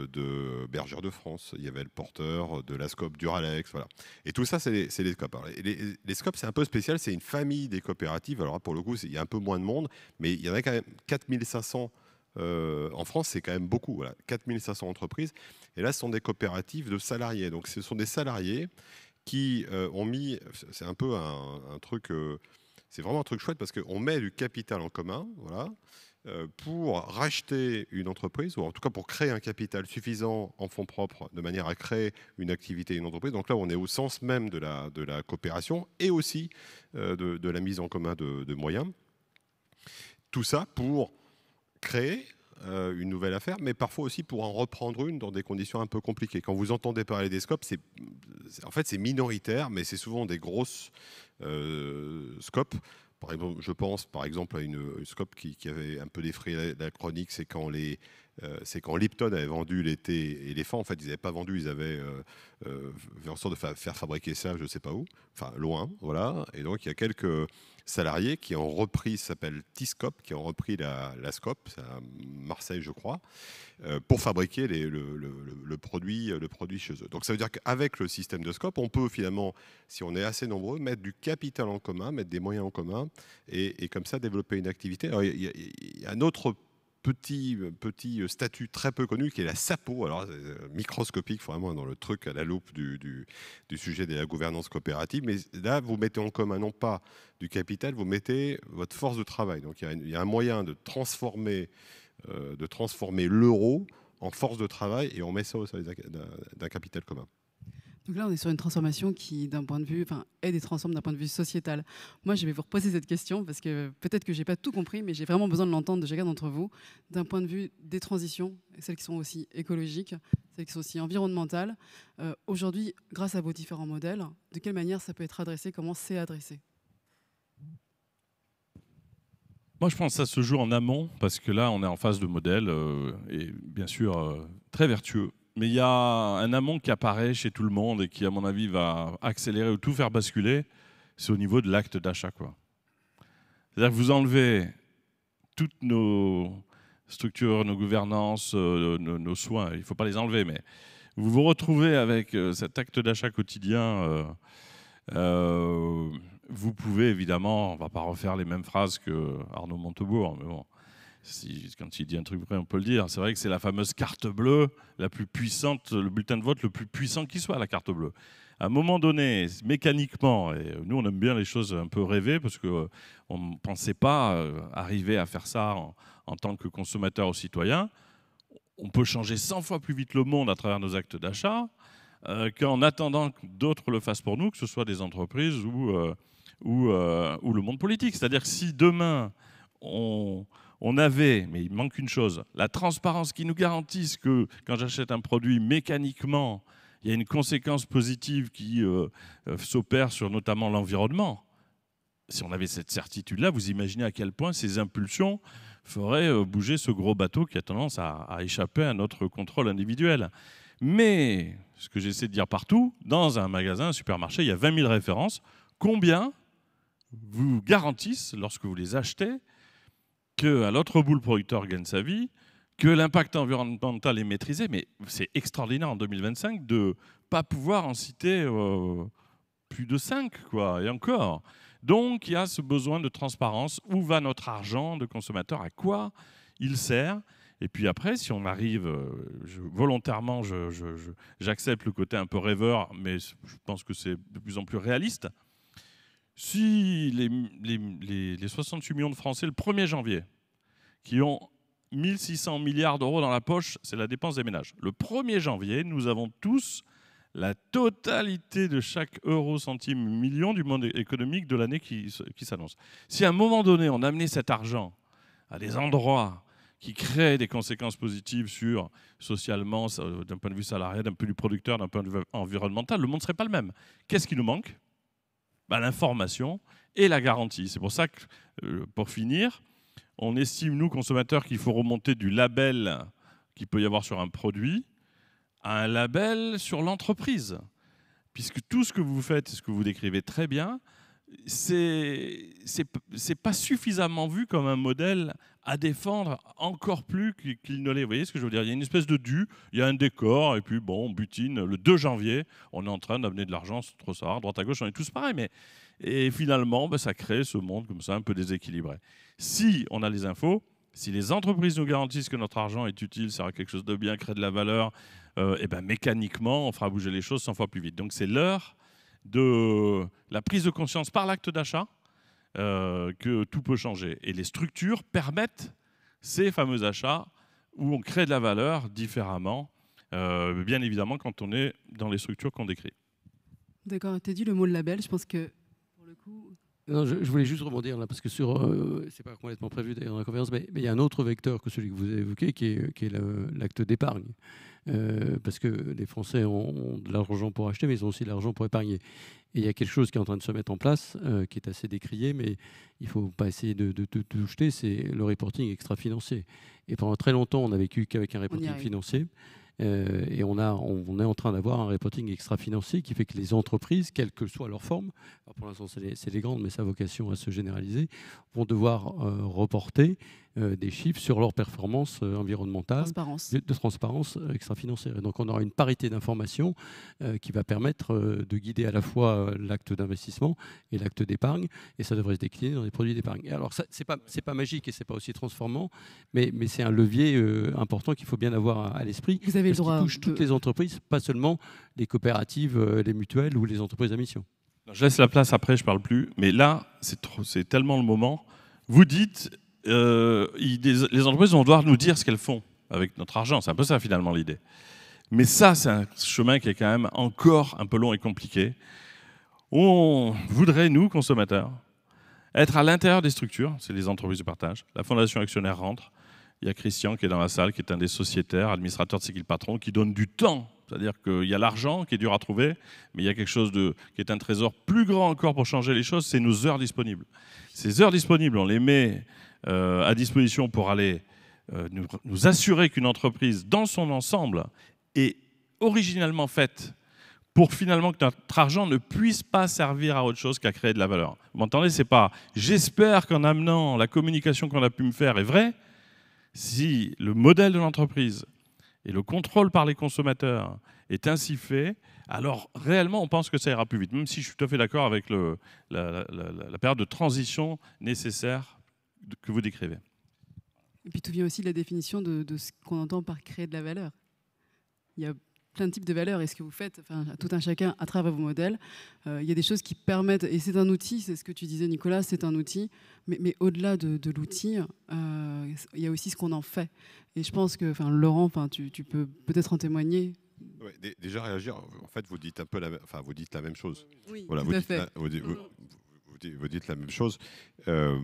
de Bergère de France, il y avait le porteur de la SCOP Duralex, voilà. Et tout ça, c'est les SCOP. Alors, les SCOP, c'est un peu spécial, c'est une famille des coopératives. Alors pour le coup, il y a un peu moins de monde, mais il y en a quand même 4500. En France, c'est quand même beaucoup, voilà, 4500 entreprises. Et là, ce sont des coopératives de salariés. Donc, ce sont des salariés qui ont mis... C'est un peu un truc... c'est vraiment un truc chouette parce qu'on met du capital en commun, voilà, pour racheter une entreprise, ou en tout cas pour créer un capital suffisant en fonds propres, de manière à créer une activité, une entreprise. Donc là, on est au sens même de la coopération et aussi de la mise en commun de moyens. Tout ça pour créer une nouvelle affaire, mais parfois aussi pour en reprendre une dans des conditions un peu compliquées. Quand vous entendez parler des SCOP, en fait c'est minoritaire, mais c'est souvent des grosses SCOP. Par exemple, je pense par exemple à une SCOP qui avait un peu défrayé la chronique, c'est quand les c'est quand Lipton avait vendu les thés éléphants, en fait, ils n'avaient pas vendu, ils avaient fait en sorte de faire fabriquer ça, je ne sais pas où, enfin loin, voilà. Et donc il y a quelques salariés qui ont repris, ça s'appelle T-Scope, qui ont repris la Scope, c'est à Marseille, je crois, pour fabriquer le produit chez eux. Donc ça veut dire qu'avec le système de Scope, on peut finalement, si on est assez nombreux, mettre du capital en commun, mettre des moyens en commun, et comme ça développer une activité. Alors, il y a un autre petit statut très peu connu qui est la SAPO, alors microscopique vraiment dans le truc à la loupe du sujet de la gouvernance coopérative, mais là vous mettez en commun non pas du capital, vous mettez votre force de travail. Donc il y a un moyen de transformer l'euro en force de travail et on met ça au service d'un capital commun. Donc là, on est sur une transformation qui, d'un point de vue, aide et transforme d'un point de vue sociétal. Moi, je vais vous reposer cette question parce que peut-être que j'ai pas tout compris, mais j'ai vraiment besoin de l'entendre de chacun d'entre vous. D'un point de vue des transitions, celles qui sont aussi écologiques, celles qui sont aussi environnementales, aujourd'hui, grâce à vos différents modèles, de quelle manière ça peut être adressé, comment c'est adressé? Moi, je pense que ça se joue en amont, parce que là, on est en phase de modèle, et bien sûr, très vertueux. Mais il y a un amont qui apparaît chez tout le monde et qui, à mon avis, va accélérer ou tout faire basculer, c'est au niveau de l'acte d'achat, quoi. C'est-à-dire que vous enlevez toutes nos structures, nos gouvernances, nos soins, il ne faut pas les enlever, mais vous vous retrouvez avec cet acte d'achat quotidien. Vous pouvez évidemment, on ne va pas refaire les mêmes phrases que Arnaud Montebourg, mais bon, quand il dit un truc vrai, on peut le dire. C'est vrai que c'est la fameuse carte bleue la plus puissante, le bulletin de vote le plus puissant qui soit, la carte bleue. À un moment donné, mécaniquement, et nous on aime bien les choses un peu rêvées parce qu'on ne pensait pas arriver à faire ça en tant que consommateur ou citoyen. On peut changer 100 fois plus vite le monde à travers nos actes d'achat qu'en attendant que d'autres le fassent pour nous, que ce soit des entreprises ou le monde politique. C'est-à-dire que si demain on avait, mais il manque une chose, la transparence qui nous garantisse que quand j'achète un produit mécaniquement, il y a une conséquence positive qui s'opère sur notamment l'environnement. Si on avait cette certitude-là, vous imaginez à quel point ces impulsions feraient bouger ce gros bateau qui a tendance à échapper à notre contrôle individuel. Mais, ce que j'essaie de dire partout, dans un magasin, un supermarché, il y a 20 000 références. Combien vous garantissent, lorsque vous les achetez, qu'à l'autre bout, le producteur gagne sa vie, que l'impact environnemental est maîtrisé? Mais c'est extraordinaire en 2025 de ne pas pouvoir en citer plus de 5, quoi, et encore. Donc, il y a ce besoin de transparence. Où va notre argent de consommateur? À quoi il sert? Et puis après, si on arrive, volontairement, j'accepte le côté un peu rêveur, mais je pense que c'est de plus en plus réaliste. Si les 68 millions de Français, le 1er janvier, qui ont 1 600 milliards d'euros dans la poche, c'est la dépense des ménages. Le 1er janvier, nous avons tous la totalité de chaque euro, centime, million du monde économique de l'année qui s'annonce. Si à un moment donné, on amenait cet argent à des endroits qui créent des conséquences positives socialement, d'un point de vue salarial, d'un point de vue producteur, d'un point de vue environnemental, le monde ne serait pas le même. Qu'est-ce qui nous manque? L'information et la garantie. C'est pour ça que, pour finir, on estime, nous, consommateurs, qu'il faut remonter du label qu'il peut y avoir sur un produit à un label sur l'entreprise. Puisque tout ce que vous faites, ce que vous décrivez très bien, c'est pas suffisamment vu comme un modèle à défendre encore plus qu'il ne l'est. Vous voyez ce que je veux dire? Il y a une espèce de dû, il y a un décor, et puis bon, on butine. Le 2 janvier, on est en train d'amener de l'argent, c'est trop savoir, droite à gauche, on est tous pareils. Et finalement, ça crée ce monde comme ça, un peu déséquilibré. Si on a les infos, si les entreprises nous garantissent que notre argent est utile, sert à quelque chose de bien, crée de la valeur, et mécaniquement, on fera bouger les choses 100 fois plus vite. Donc c'est l'heure de la prise de conscience par l'acte d'achat que tout peut changer. Et les structures permettent ces fameux achats où on crée de la valeur différemment, bien évidemment quand on est dans les structures qu'on décrit. D'accord, tu as dit le mot label, je pense que pour le coup... Non, je voulais juste rebondir là, parce que c'est pas complètement prévu d'ailleurs dans la conférence, mais il y a un autre vecteur que celui que vous avez évoqué, qui est l'acte d'épargne. parce que les Français ont de l'argent pour acheter, mais ils ont aussi de l'argent pour épargner. Et il y a quelque chose qui est en train de se mettre en place, qui est assez décrié, mais il ne faut pas essayer de tout jeter, c'est le reporting extra-financier. Et pendant très longtemps, on n'a vécu qu'avec un reporting financier. Et on est en train d'avoir un reporting extra-financier qui fait que les entreprises, quelle que soit leur forme, alors pour l'instant c'est les grandes, mais ça a vocation à se généraliser, vont devoir reporter des chiffres sur leur performance environnementale, de transparence extra-financière. Et donc on aura une parité d'informations qui va permettre de guider à la fois l'acte d'investissement et l'acte d'épargne, et ça devrait se décliner dans des produits d'épargne. Alors c'est pas magique et c'est pas aussi transformant, mais c'est un levier important qu'il faut bien avoir à l'esprit. Vous avez le droit qui touche toutes les entreprises, pas seulement les coopératives, les mutuelles ou les entreprises à mission. Je laisse la place après, je ne parle plus. Mais là, c'est tellement le moment. Vous dites, les entreprises vont devoir nous dire ce qu'elles font avec notre argent. C'est un peu ça, finalement, l'idée. Mais ça, c'est un chemin qui est quand même encore un peu long et compliqué. On voudrait, nous, consommateurs, être à l'intérieur des structures. C'est les entreprises de partage. La Fondation Actionnaire rentre. Il y a Christian qui est dans la salle, qui est un des sociétaires, administrateur de C'est qui le patron, qui donne du temps. C'est-à-dire qu'il y a l'argent qui est dur à trouver, mais il y a quelque chose qui est un trésor plus grand encore pour changer les choses, c'est nos heures disponibles. Ces heures disponibles, on les met à disposition pour aller nous assurer qu'une entreprise, dans son ensemble, est originellement faite pour finalement que notre argent ne puisse pas servir à autre chose qu'à créer de la valeur. Vous m'entendez? C'est pas « j'espère qu'en amenant la communication qu'on a pu me faire est vraie ». Si le modèle de l'entreprise et le contrôle par les consommateurs est ainsi fait, alors réellement on pense que ça ira plus vite, même si je suis tout à fait d'accord avec la période de transition nécessaire que vous décrivez. Et puis tout vient aussi de la définition de ce qu'on entend par créer de la valeur. Il y a plein de types de valeurs, et ce que vous faites, enfin, tout un chacun à travers vos modèles, il y a des choses qui permettent, et c'est un outil, c'est ce que tu disais Nicolas, c'est un outil, mais au-delà de l'outil, il y a aussi ce qu'on en fait. Et je pense que, Laurent, tu peux peut-être en témoigner. Ouais, déjà réagir, en fait vous dites un peu vous dites la même chose. Oui, voilà, tout à fait. Vous dites la même chose. En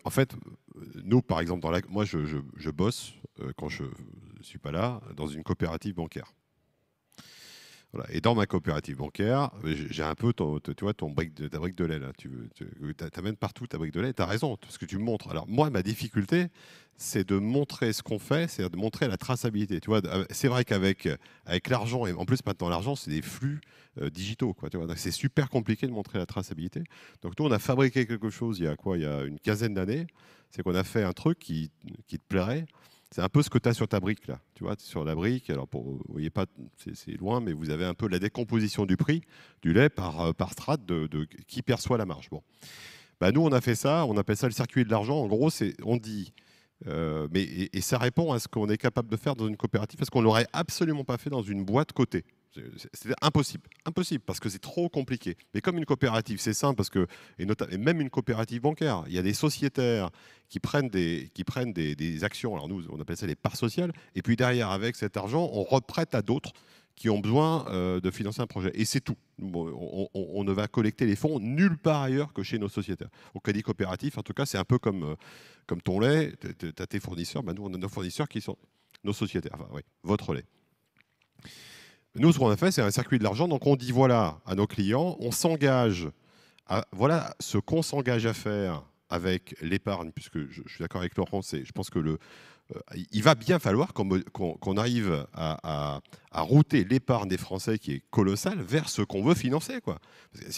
fait, nous, par exemple, moi, je bosse, quand je ne suis pas là, dans une coopérative bancaire. Voilà. Et dans ma coopérative bancaire, j'ai un peu ta brique de lait. Là. Tu amènes partout ta brique de lait. Tu as raison, parce que tu me montres. Alors, moi, ma difficulté, c'est de montrer ce qu'on fait, c'est de montrer la traçabilité. Tu vois, c'est vrai avec l'argent, et en plus, maintenant, l'argent, c'est des flux digitaux. Quoi, tu vois, c'est super compliqué de montrer la traçabilité. Donc, nous, on a fabriqué quelque chose il y a une quinzaine d'années. C'est qu'on a fait un truc qui te plairait. C'est un peu ce que tu as sur ta brique, là. Tu vois, sur la brique, alors vous voyez pas, c'est loin, mais vous avez un peu la décomposition du prix du lait par strate de qui perçoit la marge. Bon. Bah, nous, on a fait ça, on appelle ça le circuit de l'argent. En gros, on dit, et ça répond à ce qu'on est capable de faire dans une coopérative, parce qu'on ne l'aurait absolument pas fait dans une boîte cotée. C'est impossible, parce que c'est trop compliqué. Mais comme une coopérative, c'est simple, parce que, et même une coopérative bancaire, il y a des sociétaires qui prennent des actions, alors nous, on appelle ça les parts sociales, et puis derrière, avec cet argent, on reprête à d'autres qui ont besoin de financer un projet. Et c'est tout. On ne va collecter les fonds nulle part ailleurs que chez nos sociétaires. Au crédit coopératif, en tout cas, c'est un peu comme ton lait, tu as tes fournisseurs, nous, on a nos fournisseurs qui sont nos sociétaires, enfin, oui, votre lait. Nous, ce qu'on a fait, c'est un circuit de l'argent. Donc, on dit voilà à nos clients, on s'engage, voilà ce qu'on s'engage à faire avec l'épargne, puisque je suis d'accord avec Laurent, je pense que il va bien falloir qu'on arrive à router l'épargne des Français, qui est colossale, vers ce qu'on veut financer, quoi. Parce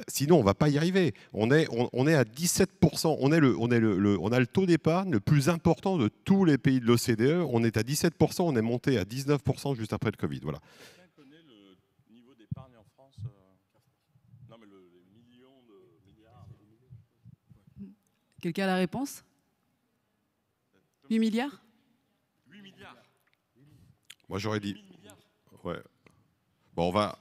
que sinon, on ne va pas y arriver. On est à 17%. On a le taux d'épargne le plus important de tous les pays de l'OCDE. On est à 17%. On est monté à 19% juste après le Covid. Voilà. Quelqu'un connaît le niveau d'épargne en France? Non, mais les millions de milliards. Quelqu'un a la réponse? 8 milliards? 8 milliards. Moi, j'aurais dit. Ouais. Bon, on va.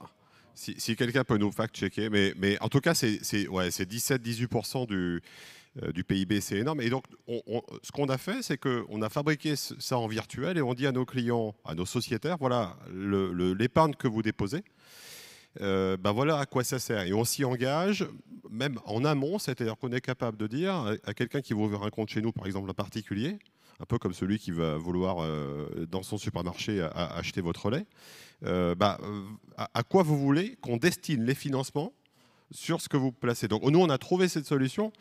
Si quelqu'un peut nous fact-checker, mais en tout cas, c'est 17-18% du PIB, c'est énorme. Et donc, ce qu'on a fait, c'est qu'on a fabriqué ça en virtuel et on dit à nos clients, à nos sociétaires, voilà, l'épargne que vous déposez, voilà à quoi ça sert. Et on s'y engage, même en amont, c'est-à-dire qu'on est capable de dire à quelqu'un qui veut ouvrir un compte chez nous, par exemple un particulier, un peu comme celui qui va vouloir, dans son supermarché, acheter votre lait. À quoi vous voulez qu'on destine les financements sur ce que vous placez. Donc nous, on a trouvé cette solution,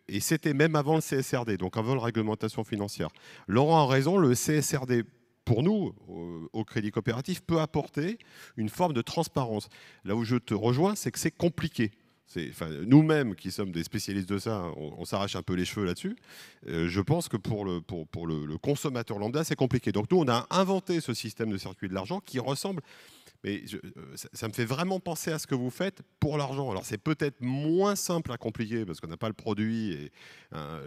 et c'était même avant le CSRD, donc avant la réglementation financière. Laurent a raison, le CSRD, pour nous, au Crédit Coopératif, peut apporter une forme de transparence. Là où je te rejoins, c'est que c'est compliqué. Nous-mêmes, qui sommes des spécialistes de ça, on s'arrache un peu les cheveux là-dessus. Je pense que pour le consommateur lambda, c'est compliqué. Donc nous, on a inventé ce système de circuit de l'argent qui ressemble... Mais ça me fait vraiment penser à ce que vous faites pour l'argent. Alors c'est peut-être moins simple à compliquer parce qu'on n'a pas le produit, et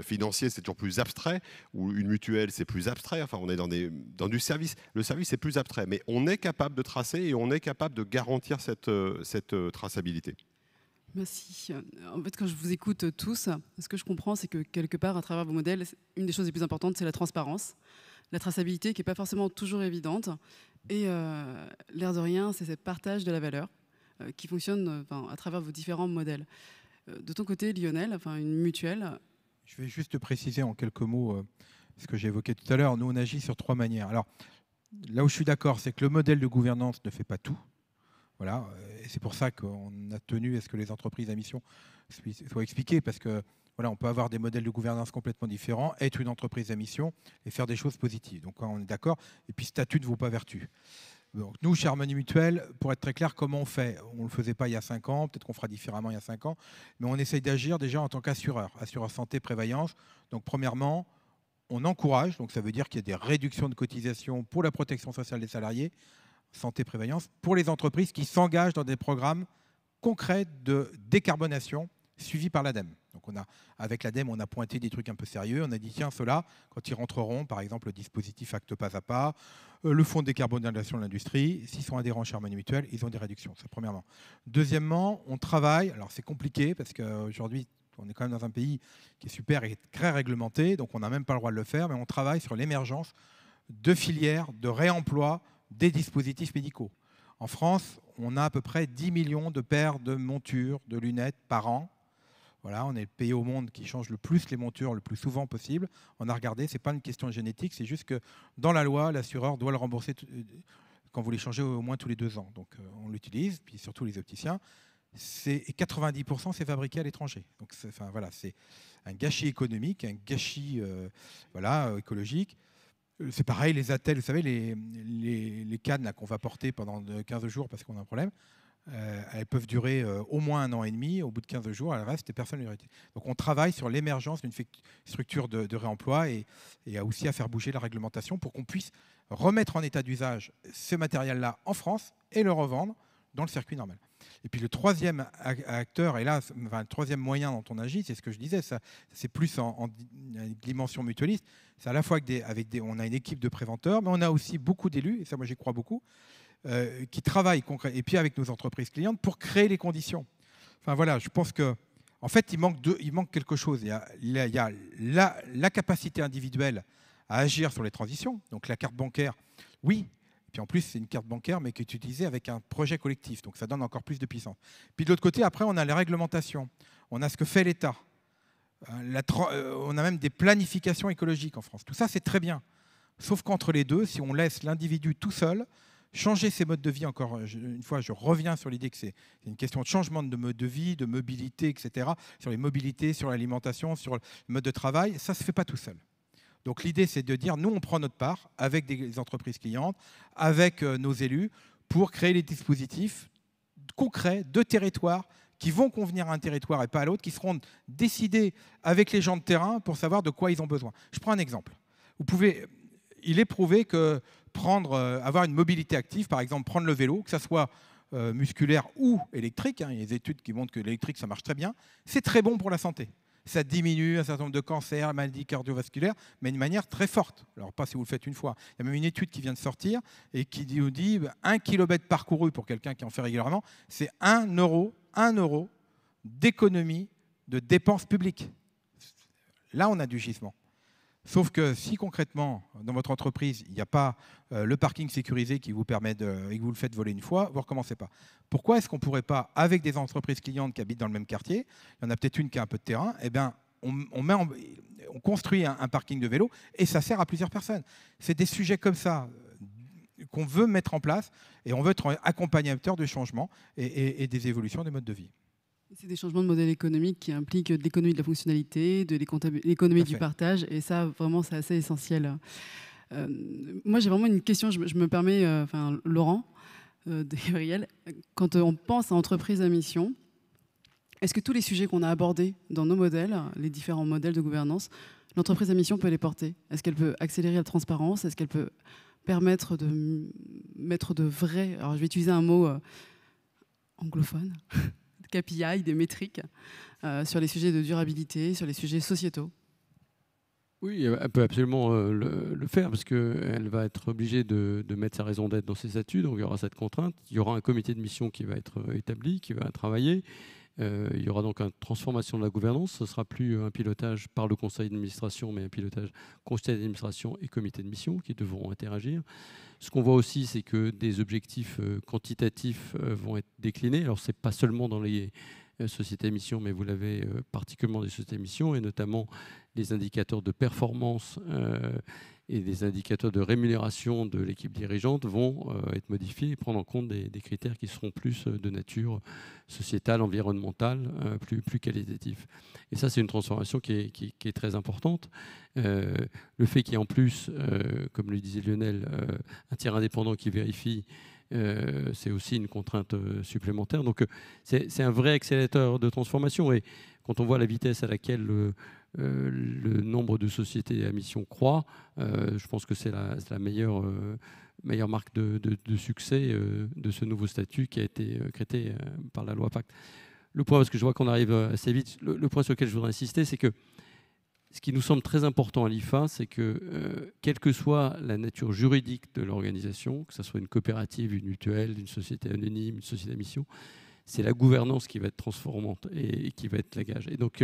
financier c'est toujours plus abstrait, ou une mutuelle c'est plus abstrait. Enfin, on est dans du service. Le service c'est plus abstrait, mais on est capable de tracer et on est capable de garantir cette traçabilité. Merci. En fait, quand je vous écoute tous, ce que je comprends, c'est que quelque part, à travers vos modèles, une des choses les plus importantes, c'est la transparence, la traçabilité qui n'est pas forcément toujours évidente. Et l'air de rien, c'est ce partage de la valeur qui fonctionne à travers vos différents modèles. De ton côté, Lionel, une mutuelle... Je vais juste préciser en quelques mots ce que j'ai évoqué tout à l'heure. Nous, on agit sur 3 manières. Alors, là où je suis d'accord, c'est que le modèle de gouvernance ne fait pas tout. Voilà, et c'est pour ça qu'on a tenu à ce que les entreprises à mission soient expliquées, parce que voilà, on peut avoir des modèles de gouvernance complètement différents, être une entreprise à mission et faire des choses positives. Donc on est d'accord. Et puis statut ne vaut pas vertu. Donc, nous, chez Harmonie Mutuelle, pour être très clair, comment on fait? On ne le faisait pas il y a 5 ans, peut-être qu'on fera différemment il y a 5 ans, mais on essaye d'agir déjà en tant qu'assureur, assureur santé, prévoyance. Donc premièrement, on encourage, donc ça veut dire qu'il y a des réductions de cotisations pour la protection sociale des salariés, santé, prévoyance, pour les entreprises qui s'engagent dans des programmes concrets de décarbonation suivis par l'ADEME. Donc avec l'ADEME, on a pointé des trucs un peu sérieux. On a dit, tiens, ceux-là, quand ils rentreront, par exemple, le dispositif Acte Pas à Pas, le fonds de décarbonisation de l'industrie, s'ils sont adhérents chez Harmonie Mutuelle, ils ont des réductions. Ça, premièrement. Deuxièmement, on travaille, alors c'est compliqué, parce qu'aujourd'hui, on est quand même dans un pays qui est super et très réglementé, donc on n'a même pas le droit de le faire, mais on travaille sur l'émergence de filières de réemploi des dispositifs médicaux. En France, on a à peu près 10 millions de paires de montures, de lunettes par an. Voilà, on est le pays au monde qui change le plus les montures le plus souvent possible. On a regardé, ce n'est pas une question de génétique, c'est juste que dans la loi, l'assureur doit le rembourser quand vous les changez au moins tous les 2 ans. Donc on l'utilise, puis surtout les opticiens. Et 90% c'est fabriqué à l'étranger. Donc c'est un gâchis économique, un gâchis écologique. C'est pareil, les attelles, vous savez, les cannes qu'on va porter pendant 15 jours parce qu'on a un problème, elles peuvent durer au moins 1 an et demi. Au bout de 15 jours, elles restent et personne ne les retire. Donc on travaille sur l'émergence d'une structure de réemploi et aussi à faire bouger la réglementation pour qu'on puisse remettre en état d'usage ce matériel-là en France et le revendre dans le circuit normal. Et puis le troisième acteur, et là, le troisième moyen dont on agit, c'est ce que je disais, c'est plus en dimension mutualiste. C'est à la fois on a une équipe de préventeurs, mais on a aussi beaucoup d'élus, et ça moi j'y crois beaucoup, qui travaillent concrètement, et puis avec nos entreprises clientes, pour créer les conditions. Enfin voilà, je pense que en fait, il manque quelque chose. Il y a la capacité individuelle à agir sur les transitions. Donc la carte bancaire, oui. Puis en plus, c'est une carte bancaire, mais qui est utilisée avec un projet collectif. Donc ça donne encore plus de puissance. Puis de l'autre côté, après, on a les réglementations. On a ce que fait l'État. On a même des planifications écologiques en France. Tout ça, c'est très bien. Sauf qu'entre les deux, si on laisse l'individu tout seul, changer ses modes de vie, encore une fois, je reviens sur l'idée que c'est une question de changement de mode de vie, de mobilité, etc. Sur les mobilités, sur l'alimentation, sur le mode de travail, ça ne se fait pas tout seul. Donc l'idée, c'est de dire, nous, on prend notre part avec des entreprises clientes, avec nos élus, pour créer les dispositifs concrets de territoire qui vont convenir à un territoire et pas à l'autre, qui seront décidés avec les gens de terrain pour savoir de quoi ils ont besoin. Je prends un exemple. Il est prouvé que avoir une mobilité active, par exemple prendre le vélo, que ce soit musculaire ou électrique, il y a des études qui montrent que l'électrique, ça marche très bien, c'est très bon pour la santé. Ça diminue un certain nombre de cancers, maladies cardiovasculaires, mais d'une manière très forte. Alors, pas si vous le faites une fois. Il y a même une étude qui vient de sortir et qui nous dit 1 kilomètre parcouru pour quelqu'un qui en fait régulièrement, c'est 1 euro d'économie de dépenses publiques. Là, on a du gisement. Sauf que si concrètement, dans votre entreprise, il n'y a pas le parking sécurisé qui vous permet et que vous le faites voler une fois, vous ne recommencez pas. Pourquoi est-ce qu'on ne pourrait pas, avec des entreprises clientes qui habitent dans le même quartier, il y en a peut-être une qui a un peu de terrain, on construit un parking de vélo et ça sert à plusieurs personnes. C'est des sujets comme ça qu'on veut mettre en place et on veut être accompagnateur du changement et des évolutions des modes de vie. C'est des changements de modèle économique qui impliquent de l'économie de la fonctionnalité, de l'économie du partage, et ça, vraiment, c'est assez essentiel. Moi, j'ai vraiment une question, je me permets, Laurent, Gabriel, quand on pense à entreprise à mission, est-ce que tous les sujets qu'on a abordés dans nos modèles, les différents modèles de gouvernance, l'entreprise à mission peut les porter? Est-ce qu'elle peut accélérer la transparence? Est-ce qu'elle peut permettre de mettre de vrais, alors je vais utiliser un mot anglophone, KPI, des métriques, sur les sujets de durabilité, sur les sujets sociétaux? Oui, elle peut absolument le faire parce qu'elle va être obligée de mettre sa raison d'être dans ses statuts, donc il y aura cette contrainte. Il y aura un comité de mission qui va être établi, qui va travailler. Il y aura donc une transformation de la gouvernance. Ce ne sera plus un pilotage par le conseil d'administration, mais un pilotage conseil d'administration et comité de mission qui devront interagir. Ce qu'on voit aussi, c'est que des objectifs quantitatifs vont être déclinés. Alors, ce n'est pas seulement dans les sociétés à mission, mais vous l'avez particulièrement des sociétés à mission, et notamment les indicateurs de performance et des indicateurs de rémunération de l'équipe dirigeante vont être modifiés et prendre en compte des critères qui seront plus de nature sociétale, environnementale, plus qualitatifs. Et ça, c'est une transformation qui est très importante. Le fait qu'il y ait en plus, comme le disait Lionel, un tiers indépendant qui vérifie, c'est aussi une contrainte supplémentaire. Donc c'est un vrai accélérateur de transformation. Et quand on voit la vitesse à laquelle le nombre de sociétés à mission croît, je pense que c'est la meilleure marque de succès de ce nouveau statut qui a été créé par la loi Pacte. Le point, parce que je vois qu'on arrive assez vite, le point sur lequel je voudrais insister, c'est que ce qui nous semble très important à l'IFA, c'est que, quelle que soit la nature juridique de l'organisation, que ce soit une coopérative, une mutuelle, une société anonyme, une société à mission, c'est la gouvernance qui va être transformante et qui va être la gage. Et donc,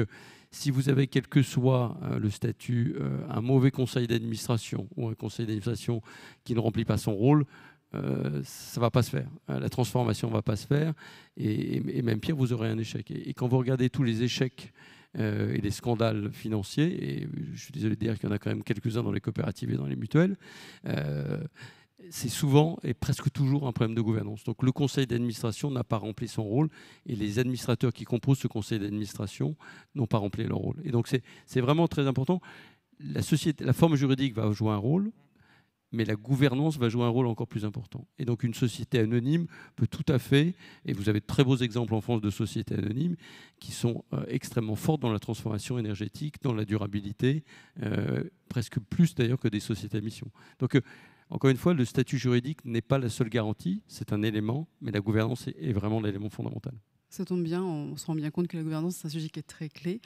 si vous avez, quel que soit le statut, un mauvais conseil d'administration ou un conseil d'administration qui ne remplit pas son rôle, ça ne va pas se faire. La transformation ne va pas se faire. Et même pire, vous aurez un échec. Et quand vous regardez tous les échecs et les scandales financiers, et je suis désolé de dire qu'il y en a quand même quelques-uns dans les coopératives et dans les mutuelles, c'est souvent et presque toujours un problème de gouvernance. Donc le conseil d'administration n'a pas rempli son rôle et les administrateurs qui composent ce conseil d'administration n'ont pas rempli leur rôle. Et donc c'est vraiment très important. La forme juridique va jouer un rôle, mais la gouvernance va jouer un rôle encore plus important. Et donc une société anonyme peut tout à fait, et vous avez de très beaux exemples en France de sociétés anonymes qui sont extrêmement fortes dans la transformation énergétique, dans la durabilité, presque plus d'ailleurs que des sociétés à mission. Donc encore une fois, le statut juridique n'est pas la seule garantie, c'est un élément, mais la gouvernance est vraiment l'élément fondamental. Ça tombe bien, on se rend bien compte que la gouvernance, c'est un sujet qui est très clé.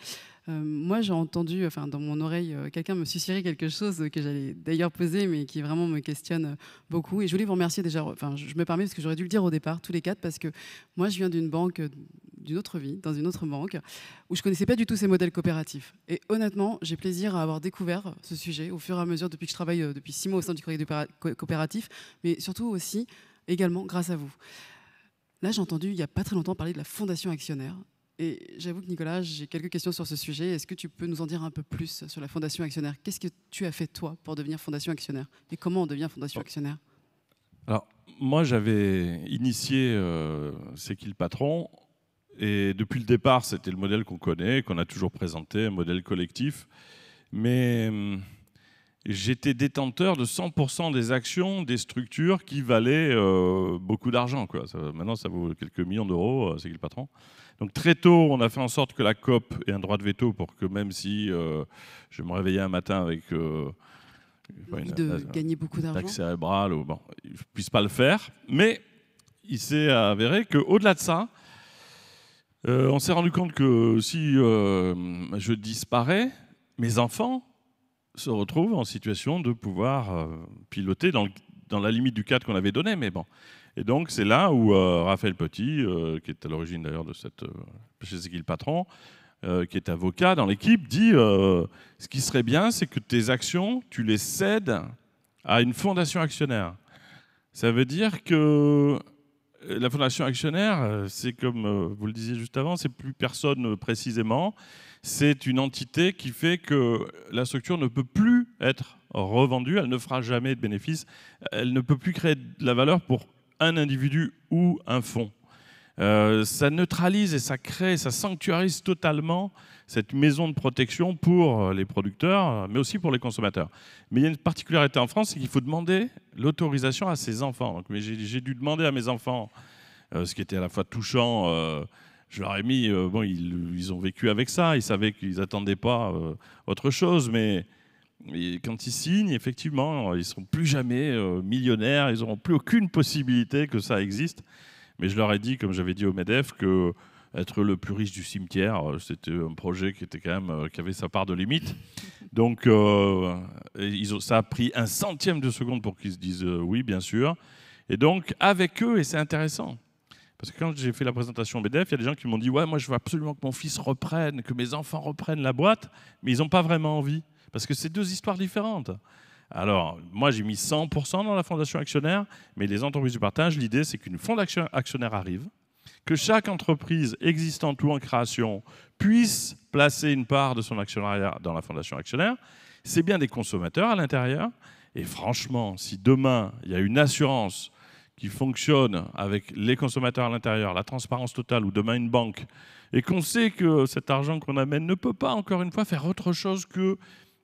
Moi, j'ai entendu, dans mon oreille, quelqu'un me susurrer quelque chose que j'allais d'ailleurs poser, mais qui vraiment me questionne beaucoup. Et je voulais vous remercier déjà, je me permets parce que j'aurais dû le dire au départ, tous les quatre, parce que moi, je viens d'une banque, d'une autre vie, dans une autre banque, où je ne connaissais pas du tout ces modèles coopératifs. Et honnêtement, j'ai plaisir à avoir découvert ce sujet au fur et à mesure depuis que je travaille depuis 6 mois au sein du courrier coopératif, mais surtout aussi, également, grâce à vous. Là, j'ai entendu, il n'y a pas très longtemps, parler de la fondation actionnaire. Et j'avoue que Nicolas, j'ai quelques questions sur ce sujet. Est-ce que tu peux nous en dire un peu plus sur la fondation actionnaire? Qu'est-ce que tu as fait, toi, pour devenir fondation actionnaire? Et comment on devient fondation actionnaire? Alors, moi, j'avais initié C'est qui le patron? Et depuis le départ, c'était le modèle qu'on connaît, qu'on a toujours présenté, un modèle collectif. Mais j'étais détenteur de 100% des actions des structures qui valaient beaucoup d'argent. Maintenant, ça vaut quelques millions d'euros, C'est qui le patron? Donc très tôt, on a fait en sorte que la COP ait un droit de veto pour que même si je me réveillais un matin avec gagner beaucoup d'argent, attaque cérébrale, je ne puisse pas le faire. Mais il s'est avéré qu'au-delà de ça, on s'est rendu compte que si je disparais, mes enfants se retrouvent en situation de pouvoir piloter dans la limite du cadre qu'on avait donné. Mais bon. Et donc, c'est là où Raphaël Petit, qui est à l'origine d'ailleurs de cette chez C'est qui le patron, qui est avocat dans l'équipe, dit ce qui serait bien, c'est que tes actions, tu les cèdes à une fondation actionnaire. Ça veut dire que la fondation actionnaire, c'est comme vous le disiez juste avant, c'est plus personne précisément. C'est une entité qui fait que la structure ne peut plus être revendue, elle ne fera jamais de bénéfice, elle ne peut plus créer de la valeur pour un individu ou un fonds. Ça neutralise et ça crée, ça sanctuarise totalement cette maison de protection pour les producteurs, mais aussi pour les consommateurs. Mais il y a une particularité en France, c'est qu'il faut demander l'autorisation à ses enfants. Donc, j'ai dû demander à mes enfants, ce qui était à la fois touchant, je leur ai mis, bon, ils ont vécu avec ça, ils savaient qu'ils n'attendaient pas autre chose, mais quand ils signent, effectivement, ils ne seront plus jamais millionnaires, ils n'auront plus aucune possibilité que ça existe. Mais je leur ai dit, comme j'avais dit au MEDEF, que être le plus riche du cimetière, c'était un projet qui était quand même, qui avait sa part de limite. Donc, ça a pris un centième de seconde pour qu'ils se disent oui, bien sûr. Et donc, avec eux, et c'est intéressant, parce que quand j'ai fait la présentation au MEDEF, il y a des gens qui m'ont dit ouais, moi je veux absolument que mon fils reprenne, que mes enfants reprennent la boîte, mais ils n'ont pas vraiment envie, parce que c'est deux histoires différentes. Alors, moi, j'ai mis 100% dans la fondation actionnaire, mais les entreprises du partage, l'idée, c'est qu'une fondation actionnaire arrive, que chaque entreprise existante ou en création puisse placer une part de son actionnariat dans la fondation actionnaire. C'est bien des consommateurs à l'intérieur. Et franchement, si demain, il y a une assurance qui fonctionne avec les consommateurs à l'intérieur, la transparence totale, ou demain une banque, et qu'on sait que cet argent qu'on amène ne peut pas, encore une fois, faire autre chose que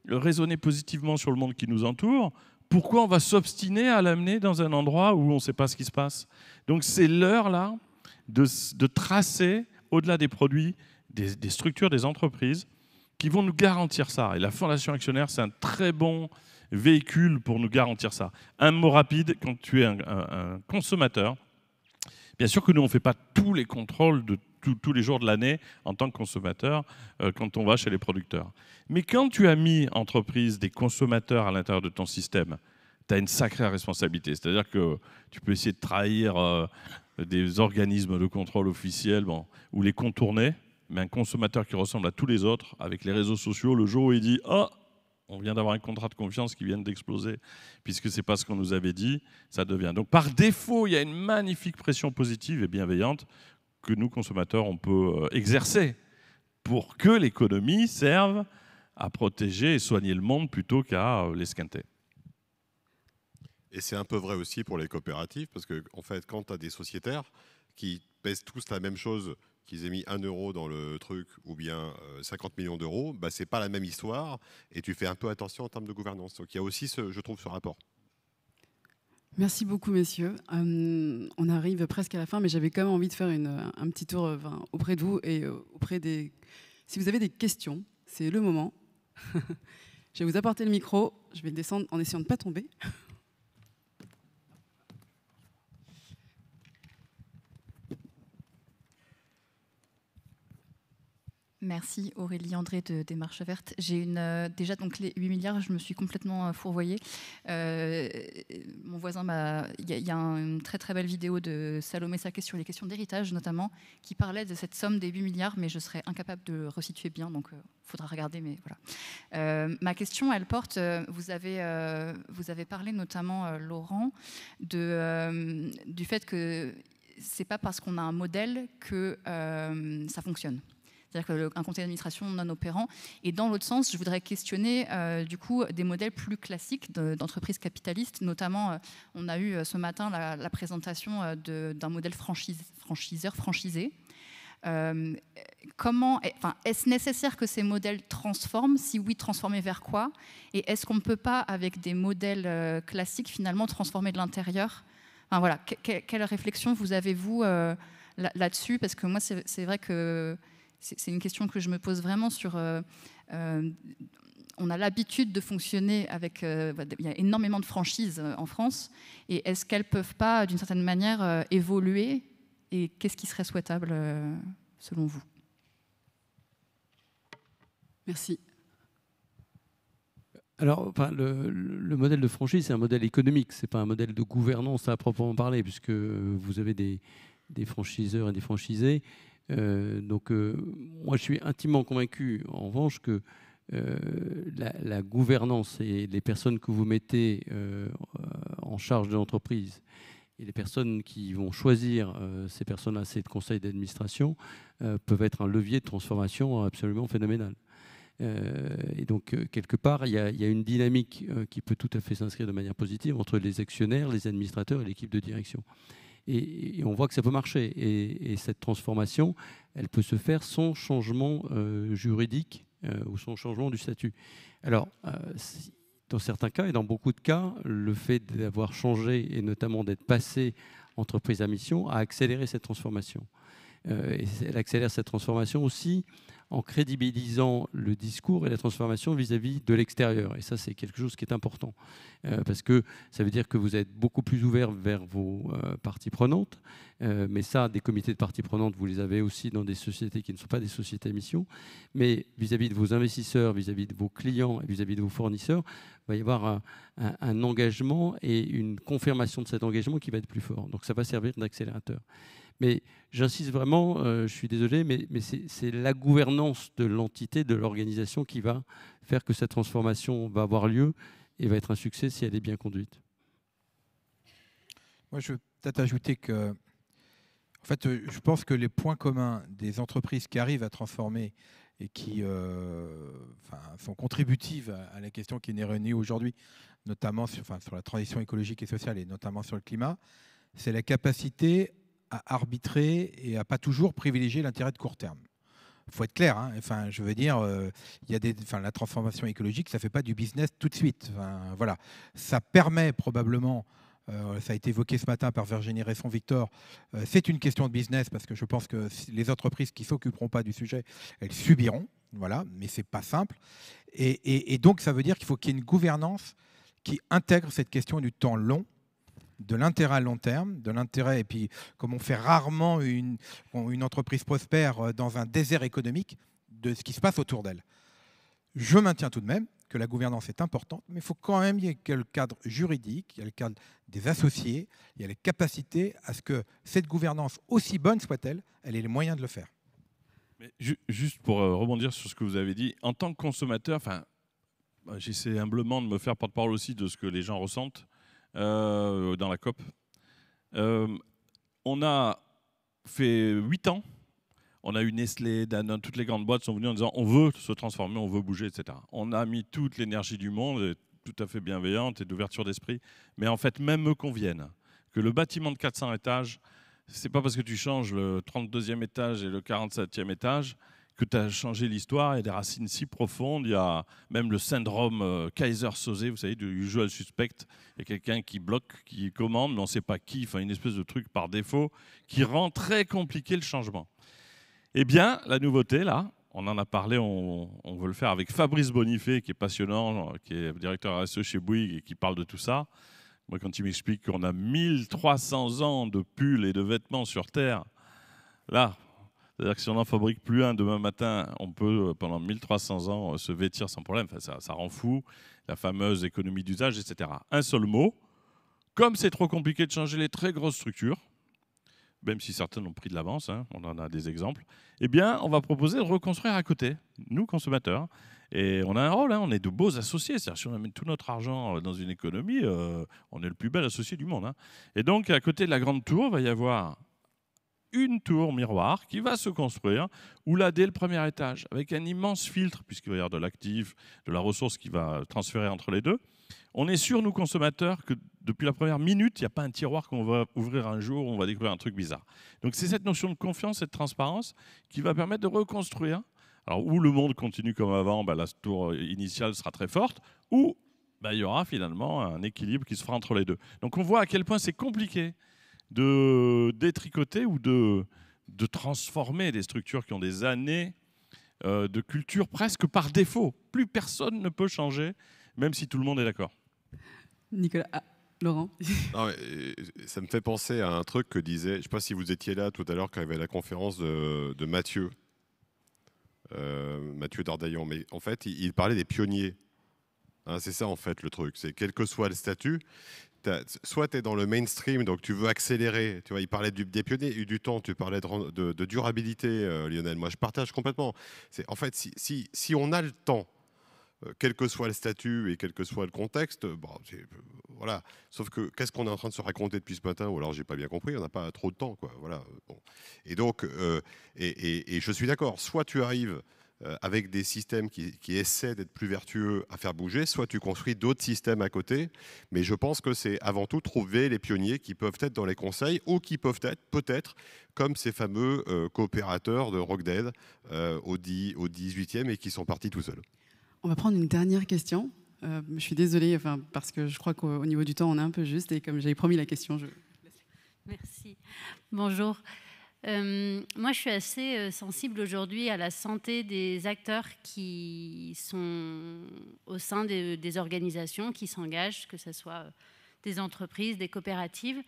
raisonner positivement sur le monde qui nous entoure, pourquoi on va s'obstiner à l'amener dans un endroit où on ne sait pas ce qui se passe? Donc c'est l'heure là de tracer, au-delà des produits, des structures, des entreprises qui vont nous garantir ça. Et la fondation actionnaire, c'est un très bon véhicule pour nous garantir ça. Un mot rapide, quand tu es un consommateur, bien sûr que nous, on ne fait pas tous les contrôles de tous les jours de l'année en tant que consommateur quand on va chez les producteurs. Mais quand tu as mis entreprise des consommateurs à l'intérieur de ton système, tu as une sacrée responsabilité. C'est-à-dire que tu peux essayer de trahir des organismes de contrôle officiels ou les contourner, mais un consommateur qui ressemble à tous les autres, avec les réseaux sociaux, le jour où il dit « Oh, on vient d'avoir un contrat de confiance qui vient d'exploser, puisque ce n'est pas ce qu'on nous avait dit », ça devient. Donc par défaut, il y a une magnifique pression positive et bienveillante que nous, consommateurs, on peut exercer pour que l'économie serve à protéger et soigner le monde plutôt qu'à l'esquinter. Et c'est un peu vrai aussi pour les coopératives, parce que en fait, quand tu as des sociétaires qui pèsent tous la même chose, qu'ils aient mis 1 euro dans le truc ou bien 50 millions d'euros, bah, ce n'est pas la même histoire et tu fais un peu attention en termes de gouvernance. Donc il y a aussi, je trouve, ce rapport. Merci beaucoup, messieurs. On arrive presque à la fin, mais j'avais quand même envie de faire un petit tour auprès de vous et auprès des... Si vous avez des questions, c'est le moment. Je vais vous apporter le micro. Je vais descendre en essayant de ne pas tomber. Merci Aurélie André de Démarche Verte. J'ai déjà donc les 8 milliards, je me suis complètement fourvoyée. Mon voisin il y a une très très belle vidéo de Salomé Saké sur les questions d'héritage notamment, qui parlait de cette somme des 8 milliards, mais je serais incapable de resituer bien, donc il faudra regarder, mais voilà. Ma question, elle porte, vous avez parlé notamment, Laurent, du fait que c'est pas parce qu'on a un modèle que ça fonctionne. C'est-à-dire qu'un conseil d'administration non opérant. Et dans l'autre sens, je voudrais questionner du coup des modèles plus classiques d'entreprises capitalistes. Notamment, on a eu ce matin la présentation d'un modèle franchiseur-franchisé. Est-ce nécessaire que ces modèles transforment? Si oui, transformer vers quoi? Et est-ce qu'on ne peut pas, avec des modèles classiques, finalement, transformer de l'intérieur? Enfin, voilà. Quelle réflexion vous avez-vous là-dessus? Parce que moi, c'est vrai que c'est une question que je me pose vraiment sur... on a l'habitude de fonctionner avec... il y a énormément de franchises en France. Et est-ce qu'elles ne peuvent pas, d'une certaine manière, évoluer? Et qu'est-ce qui serait souhaitable, selon vous? Merci. Alors, le modèle de franchise, c'est un modèle économique. Ce n'est pas un modèle de gouvernance à proprement parler, puisque vous avez des franchiseurs et des franchisés. Moi, je suis intimement convaincu, en revanche, que la gouvernance et les personnes que vous mettez en charge de l'entreprise Et les personnes qui vont choisir ces personnes-là, ces conseils d'administration, peuvent être un levier de transformation absolument phénoménal. Et donc, quelque part, il y a une dynamique qui peut tout à fait s'inscrire de manière positive entre les actionnaires, les administrateurs et l'équipe de direction. Et on voit que ça peut marcher. Et cette transformation, elle peut se faire sans changement juridique ou sans changement du statut. Alors, dans certains cas, et dans beaucoup de cas, le fait d'avoir changé, et notamment d'être passé entreprise à mission, a accéléré cette transformation. Et elle accélère cette transformation aussi en crédibilisant le discours et la transformation vis-à-vis de l'extérieur. Et ça, c'est quelque chose qui est important, parce que ça veut dire que vous êtes beaucoup plus ouvert vers vos parties prenantes. Mais ça, des comités de parties prenantes, vous les avez aussi dans des sociétés qui ne sont pas des sociétés à mission. Mais vis-à-vis de vos investisseurs, vis-à-vis de vos clients et vis-à-vis de vos fournisseurs, il va y avoir un engagement et une confirmation de cet engagement qui va être plus fort. Donc ça va servir d'accélérateur. Mais j'insiste vraiment, je suis désolé, mais c'est la gouvernance de l'entité, de l'organisation qui va faire que cette transformation va avoir lieu et va être un succès si elle est bien conduite. Moi, je veux peut-être ajouter que, en fait, je pense que les points communs des entreprises qui arrivent à transformer et qui sont contributives à la question qui est réunie aujourd'hui, notamment sur la transition écologique et sociale et notamment sur le climat, c'est la capacité à arbitrer et à pas toujours privilégier l'intérêt de court terme. Il faut être clair, hein. Je veux dire, la transformation écologique, ça ne fait pas du business tout de suite. Voilà. Ça permet probablement, ça a été évoqué ce matin par Virginie Resson-Victor, c'est une question de business parce que je pense que les entreprises qui ne s'occuperont pas du sujet, elles subiront, voilà, mais ce n'est pas simple. Et donc, ça veut dire qu'il faut qu'il y ait une gouvernance qui intègre cette question du temps long, de l'intérêt à long terme, de l'intérêt, et puis comme on fait rarement une entreprise prospère dans un désert économique, de ce qui se passe autour d'elle. Je maintiens tout de même que la gouvernance est importante, mais il faut quand même qu'il y ait le cadre juridique, il y a le cadre des associés, il y a les capacités à ce que cette gouvernance, aussi bonne soit-elle, elle ait les moyens de le faire. Mais juste pour rebondir sur ce que vous avez dit, en tant que consommateur, j'essaie humblement de me faire porte-parole aussi de ce que les gens ressentent. Dans la COP. On a fait 8 ans. On a eu Nestlé, Danone, toutes les grandes boîtes sont venues en disant on veut se transformer, on veut bouger, etc. On a mis toute l'énergie du monde, tout à fait bienveillante et d'ouverture d'esprit. Mais en fait, même eux conviennent que le bâtiment de 400 étages, c'est pas parce que tu changes le 32e étage et le 47e étage que tu as changé l'histoire. Il y a des racines si profondes. Il y a même le syndrome Kaiser-Soze, vous savez, du usual suspect. Il y a quelqu'un qui bloque, qui commande, mais on ne sait pas qui. Une espèce de truc par défaut qui rend très compliqué le changement. Eh bien, la nouveauté, là, on en a parlé, on veut le faire avec Fabrice Bonifay, qui est passionnant, qui est directeur RSE chez Bouygues et qui parle de tout ça. Moi, quand il m'explique qu'on a 1300 ans de pulls et de vêtements sur Terre, là... C'est-à-dire que si on n'en fabrique plus un demain matin, on peut, pendant 1300 ans, se vêtir sans problème. Ça rend fou, la fameuse économie d'usage, etc. Un seul mot, comme c'est trop compliqué de changer les très grosses structures, même si certaines ont pris de l'avance, hein, on en a des exemples, eh bien, on va proposer de reconstruire à côté, nous, consommateurs. Et on a un rôle, hein, on est de beaux associés. C'est-à-dire si on amène tout notre argent dans une économie, on est le plus bel associé du monde. Hein. Et donc, à côté de la grande tour, il va y avoir une tour miroir qui va se construire, où là, dès le premier étage, avec un immense filtre, puisqu'il va y avoir de l'actif, de la ressource qui va transférer entre les deux, on est sûr, nous consommateurs, que depuis la première minute, il n'y a pas un tiroir qu'on va ouvrir un jour où on va découvrir un truc bizarre. Donc c'est cette notion de confiance et de transparence qui va permettre de reconstruire. Alors, où le monde continue comme avant, la tour initiale sera très forte, ou il y aura finalement un équilibre qui se fera entre les deux. Donc on voit à quel point c'est compliqué de détricoter ou de transformer des structures qui ont des années de culture presque par défaut. Plus personne ne peut changer, même si tout le monde est d'accord. Nicolas, Laurent. Non, ça me fait penser à un truc que disait, je ne sais pas si vous étiez là tout à l'heure quand il y avait la conférence de Mathieu Dardaillon, mais en fait, il parlait des pionniers. Hein, c'est ça en fait le truc, c'est quel que soit le statut, soit tu es dans le mainstream, donc tu veux accélérer. Tu vois, il parlait des pionniers et du temps, tu parlais de durabilité, Lionel. Moi, je partage complètement. En fait, si on a le temps quel que soit le statut et quel que soit le contexte. Bon, voilà. Sauf que qu'est-ce qu'on est en train de se raconter depuis ce matin? Ou alors j'ai pas bien compris, on n'a pas trop de temps, quoi. Voilà. Bon. Et donc, et je suis d'accord. Soit tu arrives avec des systèmes qui essaient d'être plus vertueux à faire bouger, soit tu construis d'autres systèmes à côté. Mais je pense que c'est avant tout trouver les pionniers qui peuvent être dans les conseils ou qui peuvent être peut-être comme ces fameux coopérateurs de Rockdead au 18e et qui sont partis tout seuls. On va prendre une dernière question. Je suis désolée, parce que je crois qu'au niveau du temps, on est un peu juste. Et comme j'avais promis la question, je... Merci. Bonjour. Moi, je suis assez sensible aujourd'hui à la santé des acteurs qui sont au sein des organisations qui s'engagent, que ce soit des entreprises, des coopératives.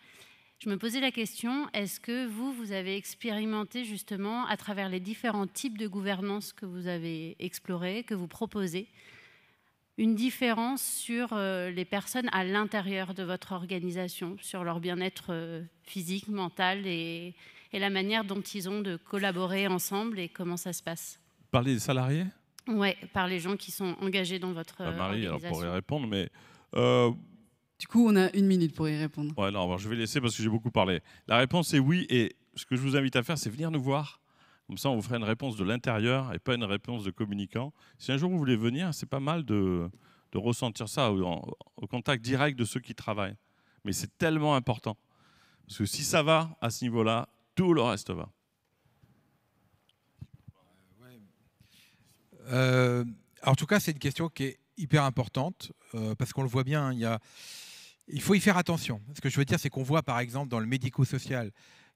Je me posais la question, est-ce que vous avez expérimenté justement à travers les différents types de gouvernance que vous avez explorés, que vous proposez, une différence sur les personnes à l'intérieur de votre organisation, sur leur bien-être physique, mental et la manière dont ils ont de collaborer ensemble et comment ça se passe? Parler des salariés? Oui, par les gens qui sont engagés dans votre Marie, organisation. alors pour y répondre, mais... Du coup, on a 1 minute pour y répondre. Ouais, non, je vais laisser parce que j'ai beaucoup parlé. La réponse est oui, et ce que je vous invite à faire, c'est venir nous voir. Comme ça, on vous fera une réponse de l'intérieur et pas une réponse de communicant. Si un jour vous voulez venir, c'est pas mal de ressentir ça au contact direct de ceux qui travaillent. Mais c'est tellement important. Parce que si ça va à ce niveau-là, tout le reste va. En tout cas, c'est une question qui est hyper importante parce qu'on le voit bien, il faut y faire attention. Ce que je veux dire, c'est qu'on voit par exemple dans le médico-social,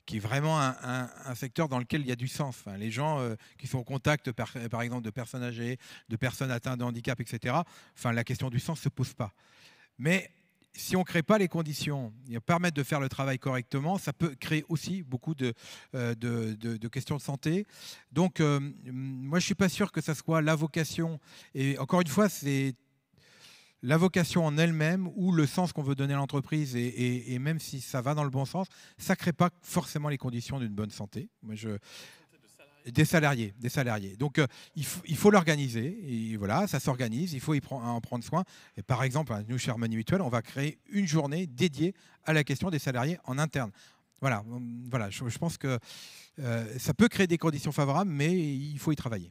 qui est vraiment un secteur dans lequel il y a du sens. Enfin, les gens qui sont en contact, par exemple, de personnes âgées, de personnes atteintes de handicap, etc., enfin, la question du sens ne se pose pas. Mais si on ne crée pas les conditions et permettre de faire le travail correctement, ça peut créer aussi beaucoup de questions de santé. Donc, moi, je ne suis pas sûr que ça soit la vocation. Et encore une fois, c'est la vocation en elle-même ou le sens qu'on veut donner à l'entreprise. Et même si ça va dans le bon sens, ça ne crée pas forcément les conditions d'une bonne santé. Moi, Des salariés. Donc, il faut l'organiser. Et voilà, ça s'organise. Il faut en prendre soin. Et par exemple, nous, chez Harmonie Mutuelle, on va créer une journée dédiée à la question des salariés en interne. Voilà, je pense que ça peut créer des conditions favorables, mais il faut y travailler.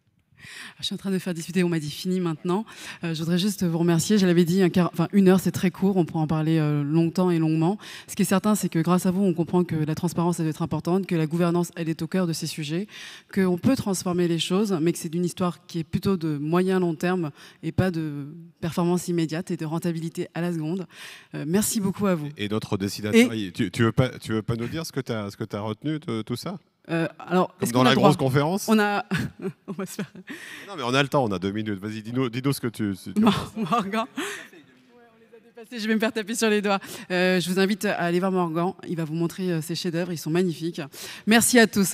Je suis en train de faire discuter, on m'a dit fini maintenant. Je voudrais juste vous remercier. Je l'avais dit, 1 heure, c'est très court, on pourra en parler longtemps et longuement. Ce qui est certain, c'est que grâce à vous, on comprend que la transparence, elle doit être importante, que la gouvernance, elle est au cœur de ces sujets, qu'on peut transformer les choses, mais que c'est d'une histoire qui est plutôt de moyen-long terme et pas de performance immédiate et de rentabilité à la seconde. Merci beaucoup à vous. Et notre dessinateur, tu veux pas nous dire ce que tu as retenu de tout ça? Alors, comme dans la grosse conférence, on a... on va se faire... Non, mais on a le temps, on a 2 minutes. Vas-y, dis-nous ce que tu... Morgan. On les a dépassés, je vais me faire taper sur les doigts. Je vous invite à aller voir Morgan. Il va vous montrer ses chefs-d'œuvre. Ils sont magnifiques. Merci à tous.